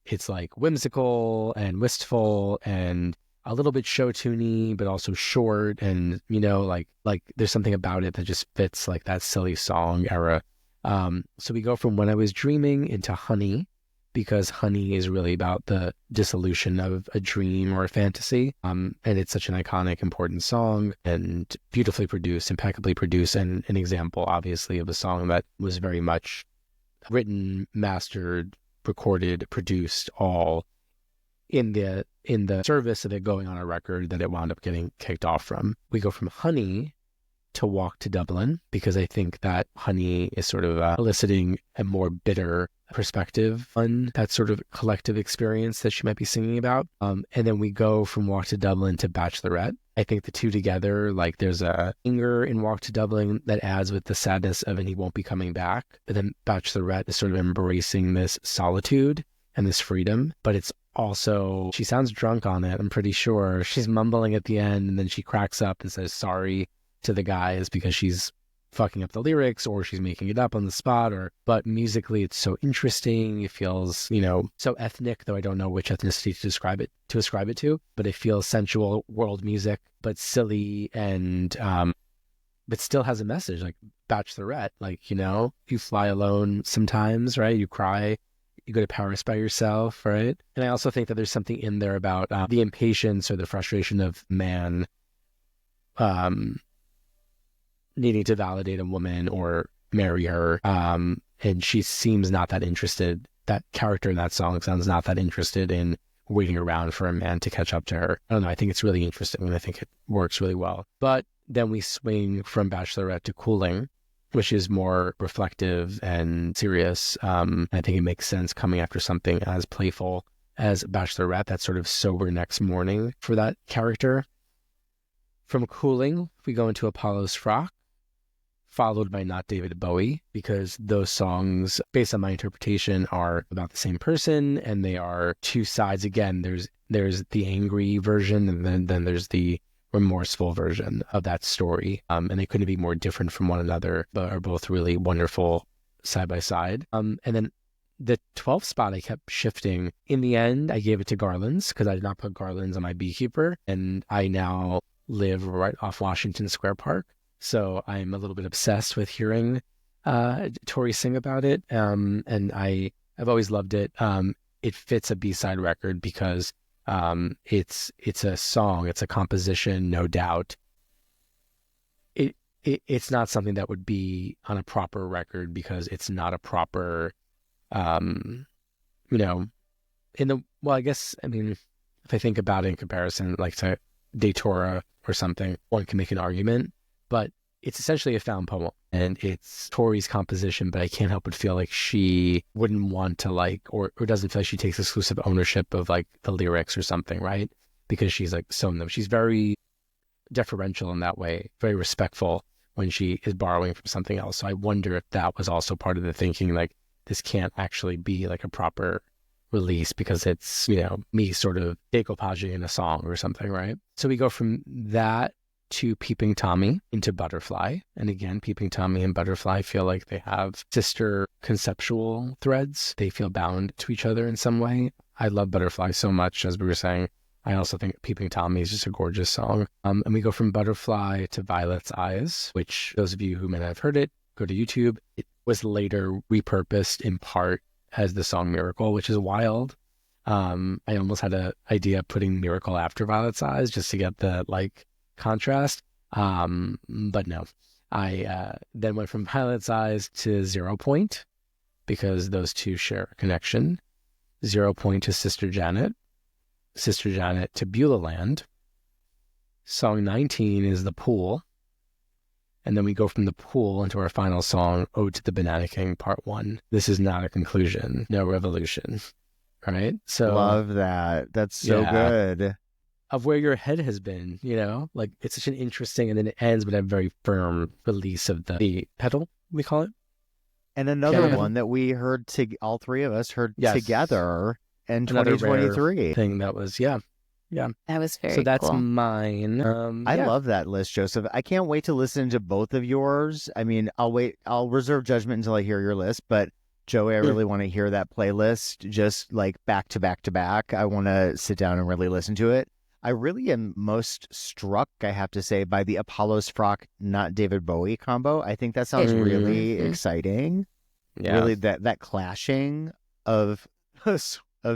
It's like whimsical and wistful and a little bit show tuney, but also short, and like there's something about it that just fits like that silly song era. So we go from When I Was Dreaming into Honey, because Honey is really about the dissolution of a dream or a fantasy. And it's such an iconic, important song, and beautifully produced, impeccably produced, and an example, obviously, of a song that was very much written, mastered, recorded, produced, all in the service of it going on a record that it wound up getting kicked off from. We go from Honey to Walk to Dublin, because I think that Honey is sort of eliciting a more bitter perspective on that sort of collective experience that she might be singing about. And then we go from Walk to Dublin to Bachelorette. I think the two together, like there's a anger in Walk to Dublin that adds with the sadness of, and he won't be coming back. But then Bachelorette is sort of embracing this solitude and this freedom, but it's also, she sounds drunk on it, I'm pretty sure. She's mumbling at the end, and then she cracks up and says sorry to the guys because she's fucking up the lyrics, or she's making it up on the spot, but musically it's so interesting. It feels, so ethnic, though I don't know which ethnicity to ascribe it to, but it feels sensual world music, but silly, and but still has a message, like Bachelorette, like, you fly alone sometimes, right? You cry, you go to Paris by yourself, right? And I also think that there's something in there about the impatience or the frustration of man needing to validate a woman or marry her. And she seems not that interested. That character in that song sounds not that interested in waiting around for a man to catch up to her. I don't know. I think it's really interesting, and I think it works really well. But then we swing from Bachelorette to Cooling, which is more reflective and serious. I think it makes sense coming after something as playful as Bachelorette, that sort of sober next morning for that character. From Cooling, we go into Apollo's Frock, followed by Not David Bowie, because those songs, based on my interpretation, are about the same person, and they are two sides. Again, there's the angry version, and then there's the remorseful version of that story, and they couldn't be more different from one another, but are both really wonderful side by side. And then the 12th spot I kept shifting. In the end, I gave it to Garland's, because I did not put Garland's on my Beekeeper, and I now live right off Washington Square Park, so I'm a little bit obsessed with hearing Tori sing about it, and I've always loved it. It fits a B-side record because it's a song, it's a composition, no doubt. It's not something that would be on a proper record because it's not a proper, I guess, if I think about it in comparison, like to Datora or something, one can make an argument, but it's essentially a found poem, and it's Tori's composition, but I can't help but feel like she wouldn't want to or doesn't feel like she takes exclusive ownership of like the lyrics or something, right? Because she's like sewn them. She's very deferential in that way, very respectful when she is borrowing from something else. So I wonder if that was also part of the thinking, like this can't actually be like a proper release because it's, me sort of decoupaging in a song or something, right? So we go from that to Peeping Tommy into Butterfly. And again, Peeping Tommy and Butterfly feel like they have sister conceptual threads. They feel bound to each other in some way. I love Butterfly so much, as we were saying. I also think Peeping Tommy is just a gorgeous song. And we go from Butterfly to Violet's Eyes, which those of you who may not have heard it, go to YouTube. It was later repurposed in part as the song Miracle, which is wild. I almost had an idea of putting Miracle after Violet's Eyes just to get the contrast. But no, I then went from Violet's Eyes to 0 Point because those two share a connection. 0 Point to Sister Janet to Beulah Land. Song 19 is The Pool. And then we go from The Pool into our final song, Ode to the Banana King, Part 1. This is not a conclusion, no revolution, right? So love that. That's so good. Of where your head has been, it's such an interesting, and then it ends with a very firm release of the pedal, we call it. And another one that we heard, all three of us heard together in Another 2023. thing that was, Yeah. That was very So that's cool. mine. I love that list, Joseph. I can't wait to listen to both of yours. I mean, I'll reserve judgment until I hear your list, but Joey, I really want to hear that playlist just like back to back to back. I want to sit down and really listen to it. I really am most struck, I have to say, by the Apollo's Frock, not David Bowie combo. I think that sounds really exciting. Yeah. Really, that clashing of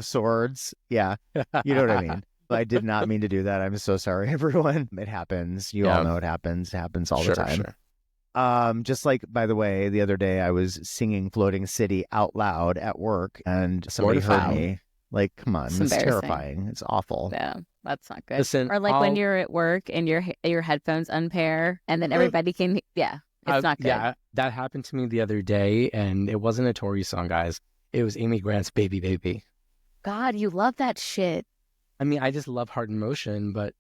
swords. Yeah, you know what I mean. I did not mean to do that. I'm so sorry, everyone. It happens. You all know it happens. It happens all the time. Sure. Just like, by the way, the other day I was singing Floating City out loud at work and somebody heard me. Like, come on, it's terrifying. It's awful. Yeah, that's not good. Listen, or like when you're at work and your headphones unpair and then everybody can, it's not good. Yeah, that happened to me the other day, and it wasn't a Tori song, guys. It was Amy Grant's Baby Baby. God, you love that shit. I mean, I just love Heart in Motion, but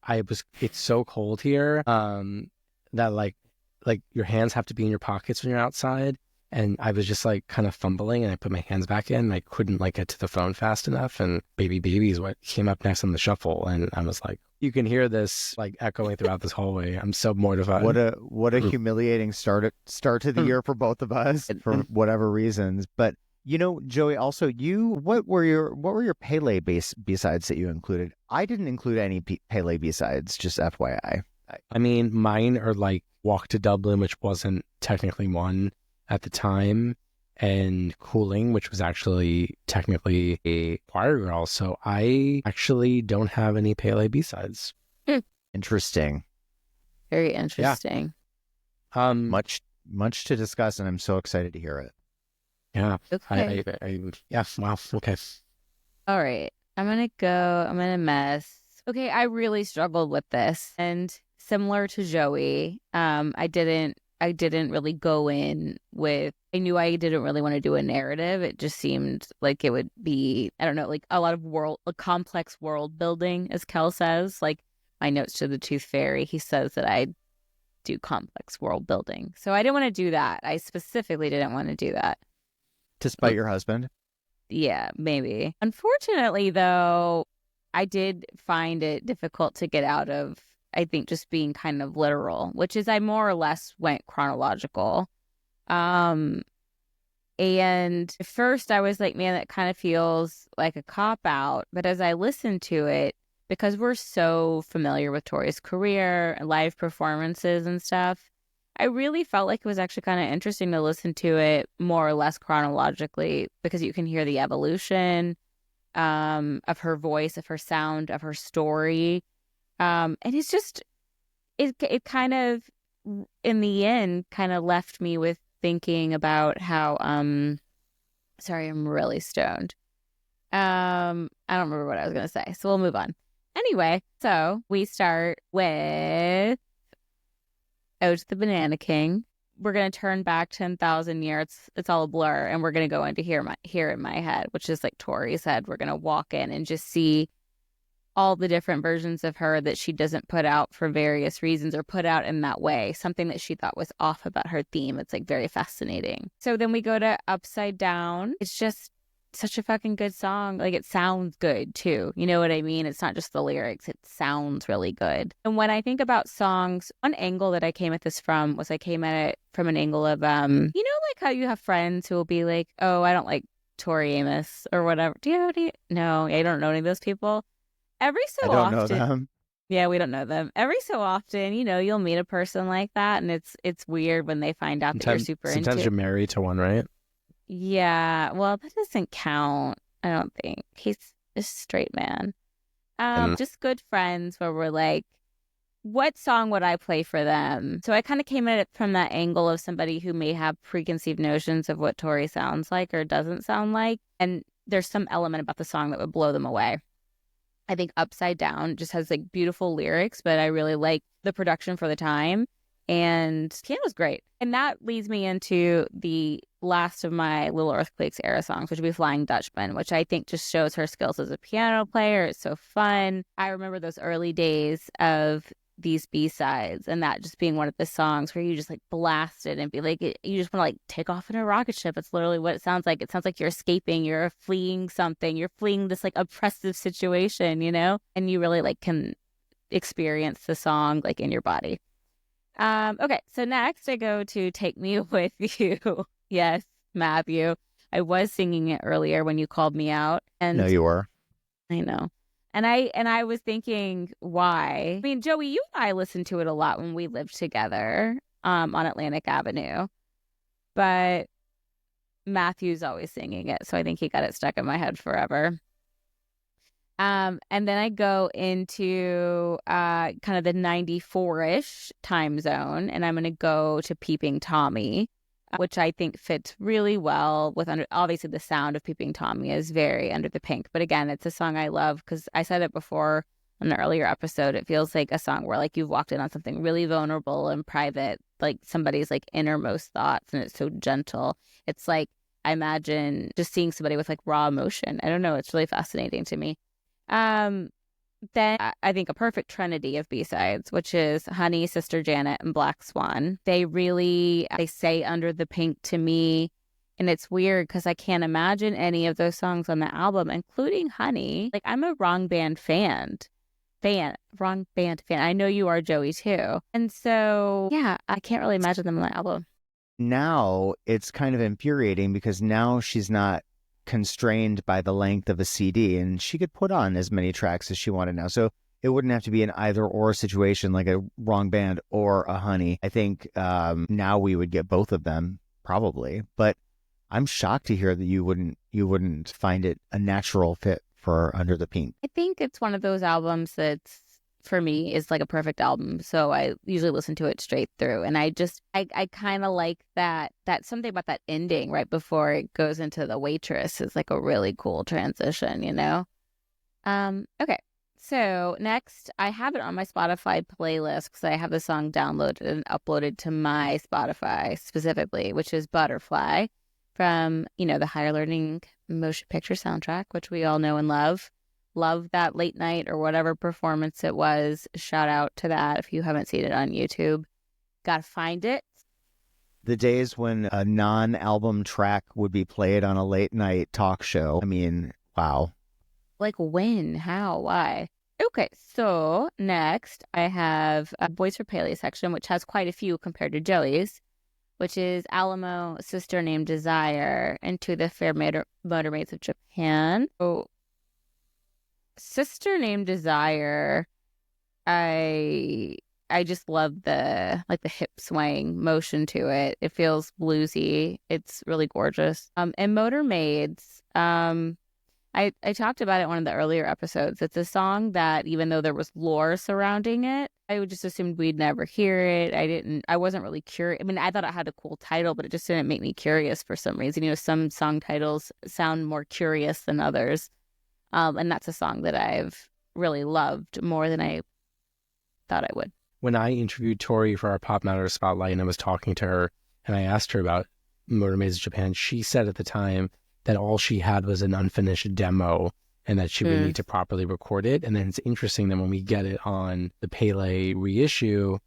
it's so cold here that like your hands have to be in your pockets when you're outside. And I was just like kind of fumbling, and I put my hands back in, and I couldn't like get to the phone fast enough. And Baby Baby is what came up next on the shuffle. And I was like, you can hear this like echoing throughout this hallway. I'm so mortified. What a humiliating start to the year for both of us for whatever reasons. But you know, Joey, also what were your Pele B-sides that you included? I didn't include any Pele B-sides, just FYI. I mean, mine are like Walk to Dublin, which wasn't technically one at the time, and Cooling, which was actually technically a choir girl. So I actually don't have any Pele B-sides. Interesting. Very interesting. Yeah. Much to discuss, and I'm so excited to hear it. Yeah. Okay. Wow. Okay. All right. I'm going to mess. Okay. I really struggled with this, and similar to Joey, I didn't really go in with, I knew I didn't really want to do a narrative. It just seemed like it would be, I don't know, like a lot of complex world building, as Kel says. Like my notes to the Tooth Fairy, he says that I do complex world building. So I didn't want to do that. I specifically didn't want to do that. Despite your husband? Yeah, maybe. Unfortunately, though, I did find it difficult to get out of, I think, just being kind of literal, which is I more or less went chronological. And at first I was like, man, that kind of feels like a cop-out. But as I listened to it, because we're so familiar with Tori's career and live performances and stuff, I really felt like it was actually kind of interesting to listen to it more or less chronologically, because you can hear the evolution of her voice, of her sound, of her story. And it's just, it kind of, in the end, kind of left me with thinking about how, sorry, I'm really stoned. I don't remember what I was going to say, so we'll move on. Anyway, so we start with Ode to the Banana King. We're going to turn back 10,000 years. It's all a blur. And we're going to go into here in my head, which is like Tori said. We're going to walk in and just see all the different versions of her that she doesn't put out for various reasons, or put out in that way. Something that she thought was off about her theme. It's like very fascinating. So then we go to Upside Down. It's just such a fucking good song. Like, it sounds good too. You know what I mean? It's not just the lyrics. It sounds really good. And when I think about songs, one angle that I came at this from was I came at it from an angle of, you know, like how you have friends who will be like, oh, I don't like Tori Amos or whatever. Do you? No, I don't know any of those people. Every so often. I don't know them. Yeah, we don't know them. Every so often, you know, you'll meet a person like that, and it's weird when they find out that you're super into. Sometimes you're married to one, right? Yeah, well, that doesn't count, I don't think. He's a straight man. Just good friends where we're like, what song would I play for them? So I kind of came at it from that angle of somebody who may have preconceived notions of what Tori sounds like or doesn't sound like. And there's some element about the song that would blow them away. I think Upside Down just has like beautiful lyrics, but I really like the production for the time. And piano's great. And that leads me into the last of my Little Earthquakes era songs, which would be Flying Dutchman, which I think just shows her skills as a piano player. It's so fun. I remember those early days of these B-sides, and that just being one of the songs where you just like blast it and be like, you just want to like take off in a rocket ship. It's literally what it sounds like. It sounds like you're escaping, you're fleeing something, you're fleeing this like oppressive situation, you know, and you really like can experience the song like in your body. Okay, so next I go to Take Me With You. Yes, Matthew. I was singing it earlier when you called me out. And No, you were. I know. And I was thinking, why? I mean, Joey, you and I listened to it a lot when we lived together on Atlantic Avenue. But Matthew's always singing it, so I think he got it stuck in my head forever. And then I go into kind of the 94-ish time zone, and I'm going to go to Peeping Tommy, which I think fits really well with obviously the sound of Peeping Tommy is very Under the Pink. But again, it's a song I love because I said it before on an earlier episode. It feels like a song where like you've walked in on something really vulnerable and private, like somebody's like innermost thoughts, and it's so gentle. It's like, I imagine just seeing somebody with like raw emotion. I don't know. It's really fascinating to me. Then I think a perfect trinity of B-sides, which is Honey, Sister Janet, and Black Swan. They say Under the Pink to me. And it's weird because I can't imagine any of those songs on the album, including Honey. Like, I'm a Wrong Band fan. I know you are, Joey, too. And so, yeah, I can't really imagine them on the album. Now it's kind of infuriating because now she's not constrained by the length of a CD, and she could put on as many tracks as she wanted now. So it wouldn't have to be an either or situation like a Wrong Band or a Honey. I think now we would get both of them probably, but I'm shocked to hear that you wouldn't find it a natural fit for Under the Pink. I think it's one of those albums that's, for me, is like a perfect album. So I usually listen to it straight through. And I kind of like that something about that ending right before it goes into The Waitress is like a really cool transition, you know? Okay. So next, I have it on my Spotify playlist because I have the song downloaded and uploaded to my Spotify specifically, which is Butterfly from, the Higher Learning Motion Picture soundtrack, which we all know and love. Love that late night or whatever performance it was. Shout out to that if you haven't seen it on YouTube. Gotta find it. The days when a non-album track would be played on a late night talk show. I mean, wow. Like when? How? Why? Okay, so next I have a Boys for Paley section, which has quite a few compared to Joey's, which is Alamo, Sister Named Desire, and To the Fair Motor Maids of Japan. Oh, Sister Named Desire, I just love the hip swaying motion to it. It feels bluesy. It's really gorgeous. And Motor Maids, I talked about it in one of the earlier episodes. It's a song that even though there was lore surrounding it, I would just assumed we'd never hear it. I wasn't really curious. I mean, I thought it had a cool title, but it just didn't make me curious for some reason. Some song titles sound more curious than others. And that's a song that I've really loved more than I thought I would. When I interviewed Tori for our Pop Matters Spotlight and I was talking to her and I asked her about Motor Maids of Japan, she said at the time that all she had was an unfinished demo and that she would need to properly record it. And then it's interesting that when we get it on the Pele reissue,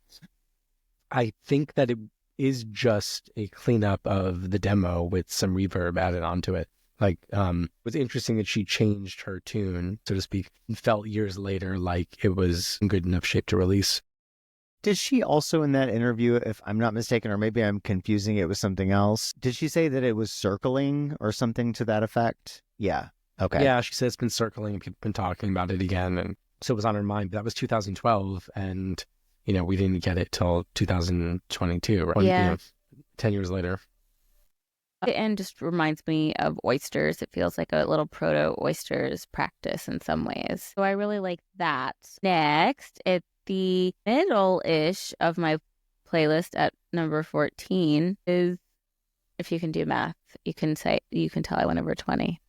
I think that it is just a cleanup of the demo with some reverb added onto it. Like, it was interesting that she changed her tune, so to speak, and felt years later like it was in good enough shape to release. Did she also in that interview, if I'm not mistaken, or maybe I'm confusing it with something else, did she say that it was circling or something to that effect? Yeah. Okay. Yeah, she said it's been circling and people have been talking about it again. And so it was on her mind. But that was 2012. And, we didn't get it till 2022, right? 10 years later. The end just reminds me of Oysters. It feels like a little proto-Oysters practice in some ways. So I really like that. Next, at the middle-ish of my playlist at number 14 is, if you can do math, you can tell I went over 20.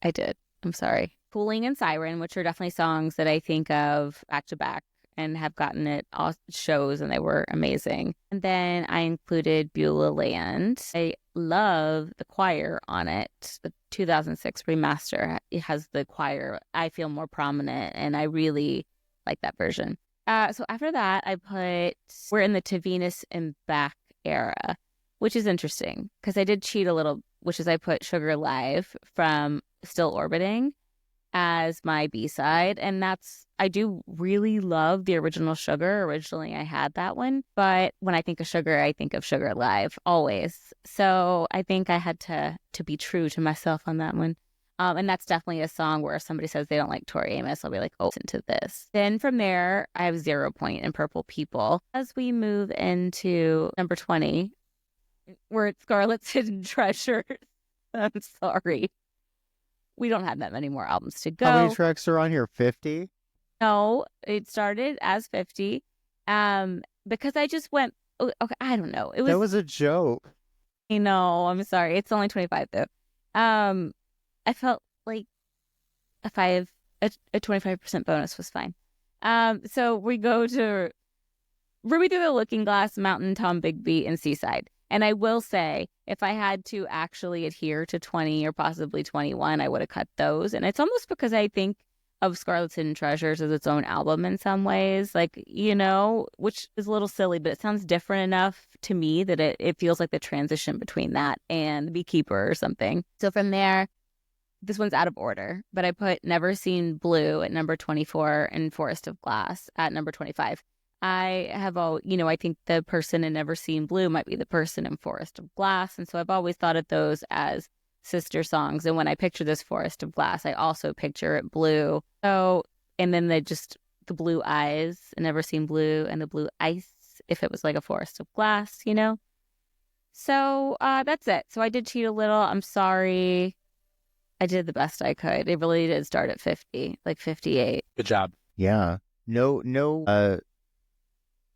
I did. I'm sorry. Cooling and Siren, which are definitely songs that I think of back to back and have gotten it all shows, and they were amazing. And then I included Beulah Land. I love the choir on it. The 2006 remaster, it has the choir, I feel, more prominent, and I really like that version. So after that, we're in the Tavenus and back era, which is interesting because I did cheat a little, which is I put Sugar Live from Still Orbiting as my B-side. And I do really love the original Sugar. Originally, I had that one. But when I think of Sugar, I think of Sugar Live always. So I think I had to be true to myself on that one. And that's definitely a song where somebody says they don't like Tori Amos, I'll be like, oh, listen to this. Then from there, I have 0 point in Purple People. As we move into number 20, we're at Scarlet's Hidden Treasures. I'm sorry. We don't have that many more albums to go. How many tracks are on here? 50? No, it started as 50. Because I just went, okay, I don't know. That was a joke. I know, I'm sorry. It's only 25 though. I felt like a 25% bonus was fine. So we go to Ruby Through the Looking Glass, Mountain, Tom Bigby, and Seaside. And I will say, if I had to actually adhere to 20 or possibly 21, I would have cut those. And it's almost because I think of Scarlet's Hidden Treasures as its own album in some ways, like, which is a little silly, but it sounds different enough to me that it feels like the transition between that and The Beekeeper or something. So from there, this one's out of order, but I put Never Seen Blue at number 24 and Forest of Glass at number 25. I think the person in Never Seen Blue might be the person in Forest of Glass. And so I've always thought of those as sister songs. And when I picture this Forest of Glass, I also picture it blue. So, and then the blue eyes, Never Seen Blue, and the blue ice, if it was like a Forest of Glass, So that's it. So I did cheat a little. I'm sorry. I did the best I could. It really did start at 50, like 58. Good job. Yeah. No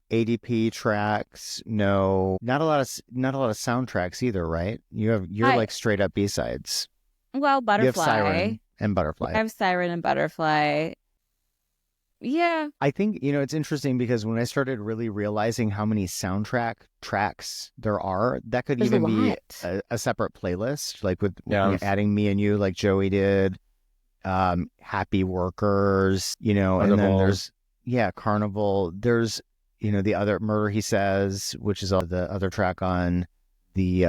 ADP tracks, no, not a lot of soundtracks either, right? You're like straight up B-sides. Well, Butterfly. You have Siren and Butterfly. I have Siren and Butterfly. Yeah. I think, it's interesting because when I started really realizing how many soundtrack tracks there are, that could There's even be a separate playlist, like with adding Me and You, like Joey did, Happy Workers, Carnival. And then there's, Carnival. There's, the other Murder He Says, which is the other track on the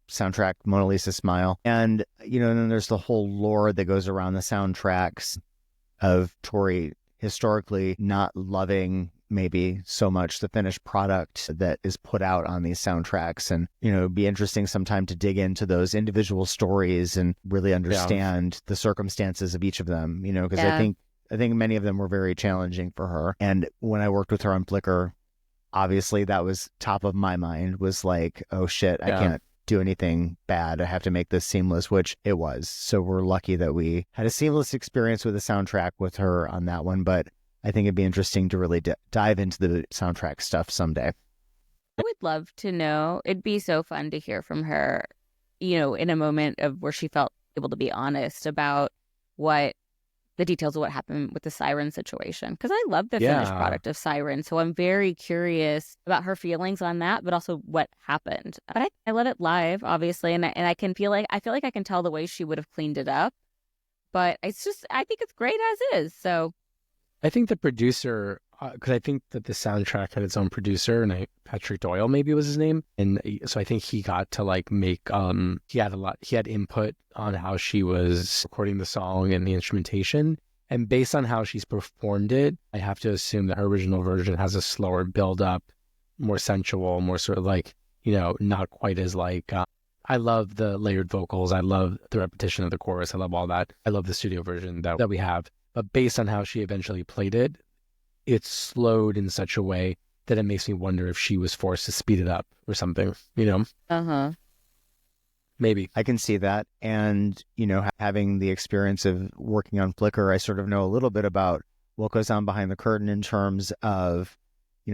soundtrack, Mona Lisa Smile. And, and then there's the whole lore that goes around the soundtracks of Tori historically not loving maybe so much the finished product that is put out on these soundtracks. And, it'd be interesting sometime to dig into those individual stories and really understand the circumstances of each of them, because I think many of them were very challenging for her. And when I worked with her on Flickr, obviously that was top of my mind, was like, oh shit, I can't do anything bad. I have to make this seamless, which it was. So we're lucky that we had a seamless experience with the soundtrack with her on that one. But I think it'd be interesting to really dive into the soundtrack stuff someday. I would love to know. It'd be so fun to hear from her, in a moment of where she felt able to be honest about the details of what happened with the Siren situation. Because I love the finished product of Siren. So I'm very curious about her feelings on that, but also what happened. But I let it live, obviously. And I feel like I can tell the way she would have cleaned it up. But I think it's great as is. So I think the producer, because I think that the soundtrack had its own producer, and Patrick Doyle maybe was his name, and so I think he got to make he had input on how she was recording the song and the instrumentation, and based on how she's performed it, I have to assume that her original version has a slower build up, more sensual, more sort of not quite as I love the layered vocals, I love the repetition of the chorus, I love all that, I love the studio version that we have. But based on how she eventually played it, it's slowed in such a way that it makes me wonder if she was forced to speed it up or something, Uh-huh. Maybe. I can see that. And, having the experience of working on Flickr, I sort of know a little bit about what goes on behind the curtain in terms of,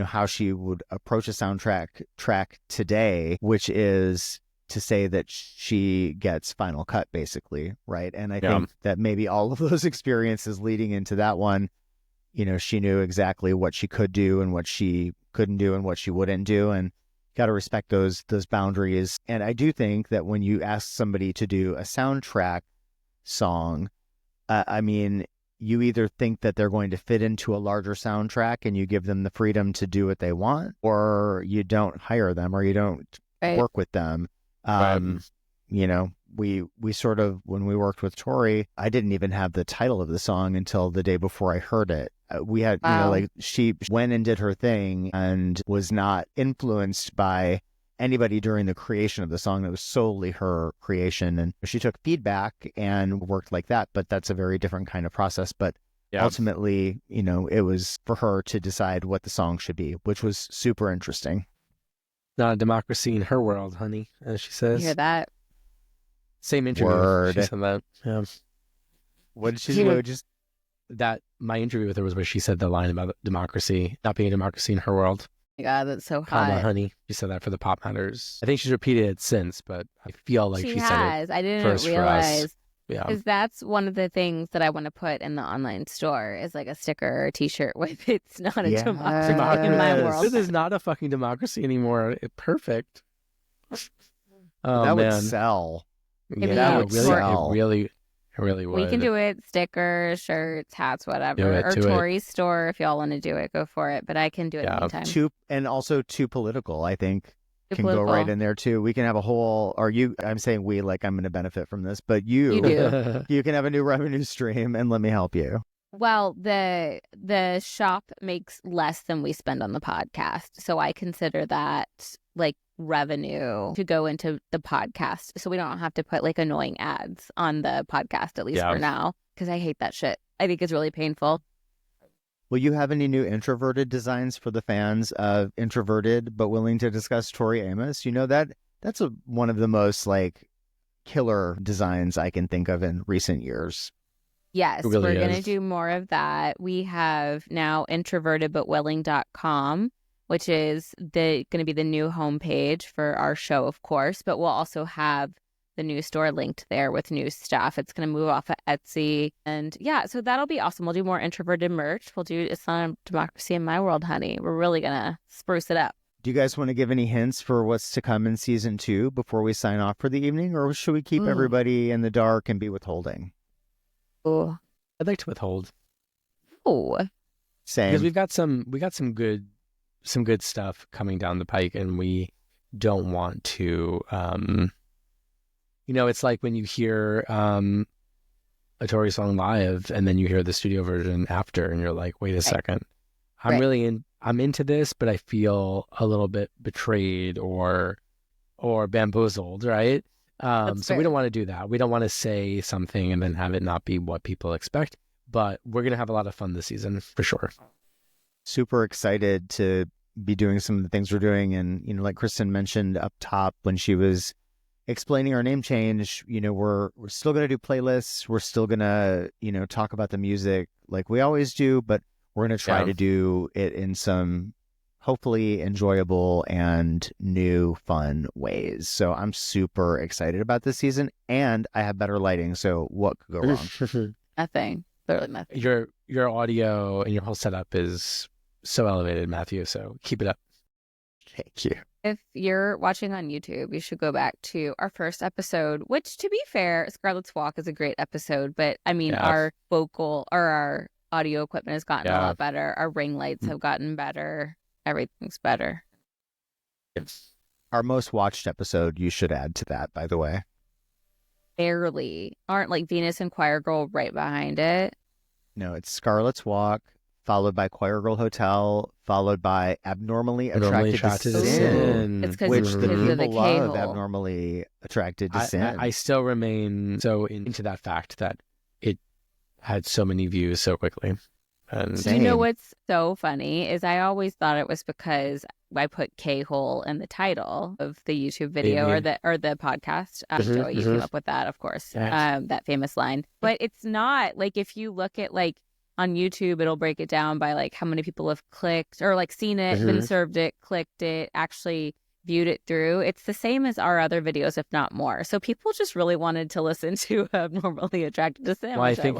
how she would approach a soundtrack track today, which is to say that she gets final cut, basically, right? And I think that maybe all of those experiences leading into that one, she knew exactly what she could do and what she couldn't do and what she wouldn't do, and got to respect those boundaries. And I do think that when you ask somebody to do a soundtrack song, you either think that they're going to fit into a larger soundtrack and you give them the freedom to do what they want, or you don't hire them or you don't work with them. You know, we sort of, when we worked with Tori, I didn't even have the title of the song until the day before I heard it. We had, you know, like she went and did her thing and was not influenced by anybody during the creation of the song. That was solely her creation, and she took feedback and worked like that. But that's a very different kind of process. But ultimately, you know, it was for her to decide what the song should be, which was super interesting. Not a democracy in her world, honey, as she says. You hear that? Same interview. She said that. Yeah. What did she say? That my interview with her was where she said the line about democracy not being a democracy in her world. God, that's so hot. Comma, honey. She said that for the Pop Matters. I think she's repeated it since, but I feel like she said it. I didn't first realize. Yeah. Because that's one of the things that I want to put in the online store is like a sticker or a t-shirt with "It's not a democracy in my world." This is not a fucking democracy anymore. Perfect. Oh, that man. would sell. Yeah, it really would. We can do it. Stickers, shirts, hats, whatever. Or Tori's store, if y'all want to do it, go for it. But I can do it anytime. And also too political, I think. Can go right in there too. We can have a whole, I'm saying we, like I'm going to benefit from this, but you can have a new revenue stream and let me help you. Well, the shop makes less than we spend on the podcast. So I consider that like revenue to go into the podcast. So we don't have to put like annoying ads on the podcast, at least for now, because I hate that shit. I think it's really painful. Will you have any new Introverted designs for the fans of Introverted but willing to discuss Tori Amos? You know, that's one of the most like killer designs I can think of in recent years. Yes, we're going to do more of that. We have now introvertedbutwilling.com, which is going to be the new homepage for our show, of course, but we'll also have the new store linked there with new stuff. It's going to move off of Etsy. And yeah, so that'll be awesome. We'll do more Introverted merch. We'll do It's Not a Democracy in My World, honey. We're really going to spruce it up. Do you guys want to give any hints for what's to come in season 2 before we sign off for the evening? Or should we keep everybody in the dark and be withholding? Oh, I'd like to withhold. Oh, same. Because we got some good stuff coming down the pike, and we don't want to. You know, it's like when you hear a Tori song live, and then you hear the studio version after, and you're like, wait a second, I'm into this, but I feel a little bit betrayed or bamboozled, right? So we don't want to do that. We don't want to say something and then have it not be what people expect. But we're going to have a lot of fun this season for sure. Super excited to be doing some of the things we're doing. And, you know, like Kristen mentioned up top when she was explaining our name change, you know, we're still going to do playlists. We're still going to, you know, talk about the music like we always do, but we're going to try to do it in some hopefully enjoyable and new fun ways. So I'm super excited about this season, and I have better lighting. So what could go wrong? Nothing. Literally nothing. Your audio and your whole setup is so elevated, Matthew. So keep it up. Thank you. If you're watching on YouTube, you should go back to our first episode, which, to be fair, Scarlett's Walk is a great episode. But I mean, our vocal or our audio equipment has gotten a lot better. Our ring lights have gotten better. Everything's better. Yes. Our most watched episode, you should add to that, by the way. Barely. Aren't like Venus and Choir Girl right behind it? No, it's Scarlett's Walk, followed by Choir Girl Hotel, followed by Abnormally Attracted to Sin. It's because which the people the love Abnormally Attracted to Sin. I still remain so into that fact that it had so many views so quickly. You know what's so funny is I always thought it was because I put K-hole in the title of the YouTube video or the podcast. Joey, you came up with that, of course, that famous line. But it's not like if you look at like on YouTube, it'll break it down by like how many people have clicked or like seen it, been served it, clicked it, actually viewed it through. It's the same as our other videos, if not more. So people just really wanted to listen to Abnormally Attracted to Sin. Well, I think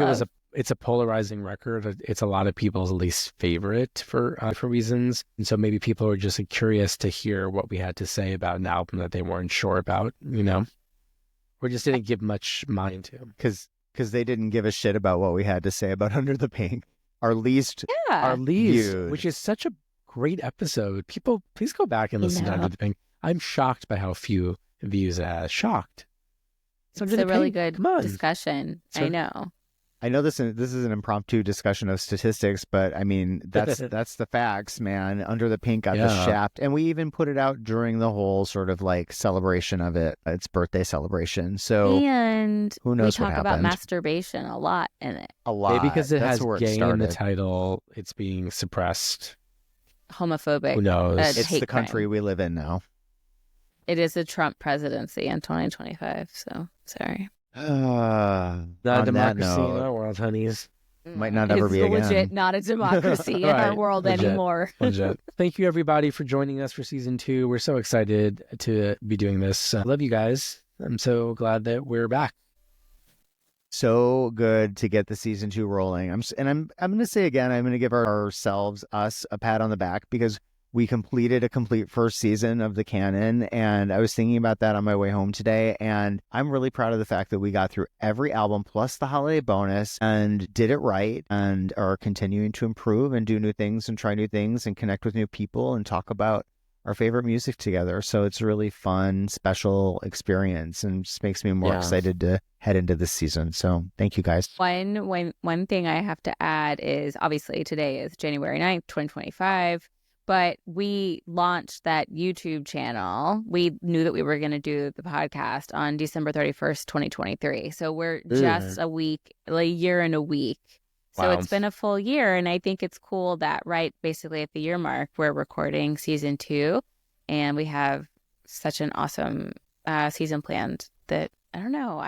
it's a polarizing record. It's a lot of people's least favorite for reasons. And so maybe people are just curious to hear what we had to say about an album that they weren't sure about, you know? Or just didn't give much mind to. Because because they didn't give a shit about what we had to say about Under the Pink. Our least viewed. Which is such a great episode. People, please go back and listen to Under the Pink. I'm shocked by how few views it has. Shocked. It's a really good discussion. I know. I know this is an impromptu discussion of statistics, but I mean, that's the facts, man. Under the Pink got the shaft. And we even put it out during the whole sort of like celebration of its birthday celebration. So and who knows we what talk happened. about masturbation a lot in it. A lot. Maybe because it That's has gay in the title, it's being suppressed. Homophobic. Who knows? It's the country we live in now. It is the Trump presidency in 2025, so sorry. Not a democracy in our world, honeys. Might not ever be again. It's legit not a democracy in our world anymore. Legit. Thank you, everybody, for joining us for season 2. We're so excited to be doing this. Love you guys. I'm so glad that we're back. So good to get the season 2 rolling. I'm going to say again, I'm going to give us a pat on the back because we completed a complete first season of the canon, and I was thinking about that on my way home today, and I'm really proud of the fact that we got through every album plus the holiday bonus and did it right and are continuing to improve and do new things and try new things and connect with new people and talk about our favorite music together. So it's a really fun, special experience and just makes me more excited to head into this season. So thank you guys. One thing I have to add is obviously today is January 9th, 2025. But we launched that YouTube channel. We knew that we were going to do the podcast on December 31st, 2023. So we're just a year and a week. So it's been a full year. And I think it's cool that basically at the year mark, we're recording season 2. And we have such an awesome season planned that, I don't know,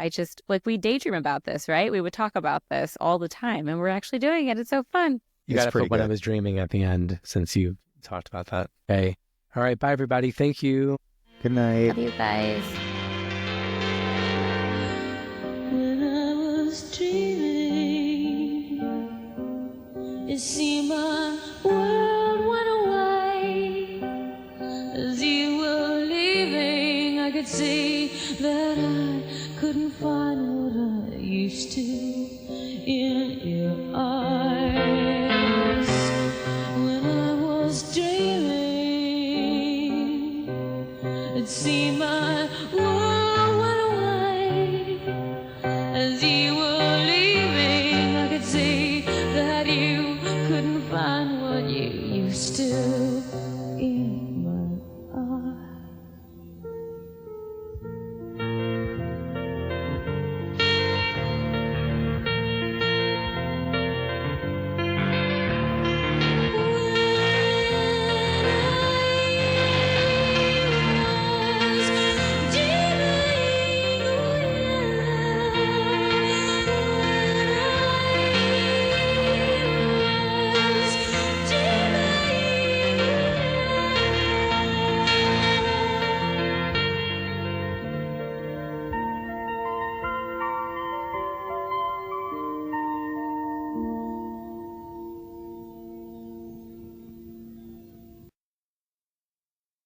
we daydream about this, right? We would talk about this all the time. And we're actually doing it. It's so fun. You got to put what I was dreaming at the end since you talked about that. Okay. All right. Bye, everybody. Thank you. Good night. Love you guys. When I was dreaming, it seemed my world went away. As you were leaving, I could see that I couldn't find what I used to in your eyes. Dreaming, it seemed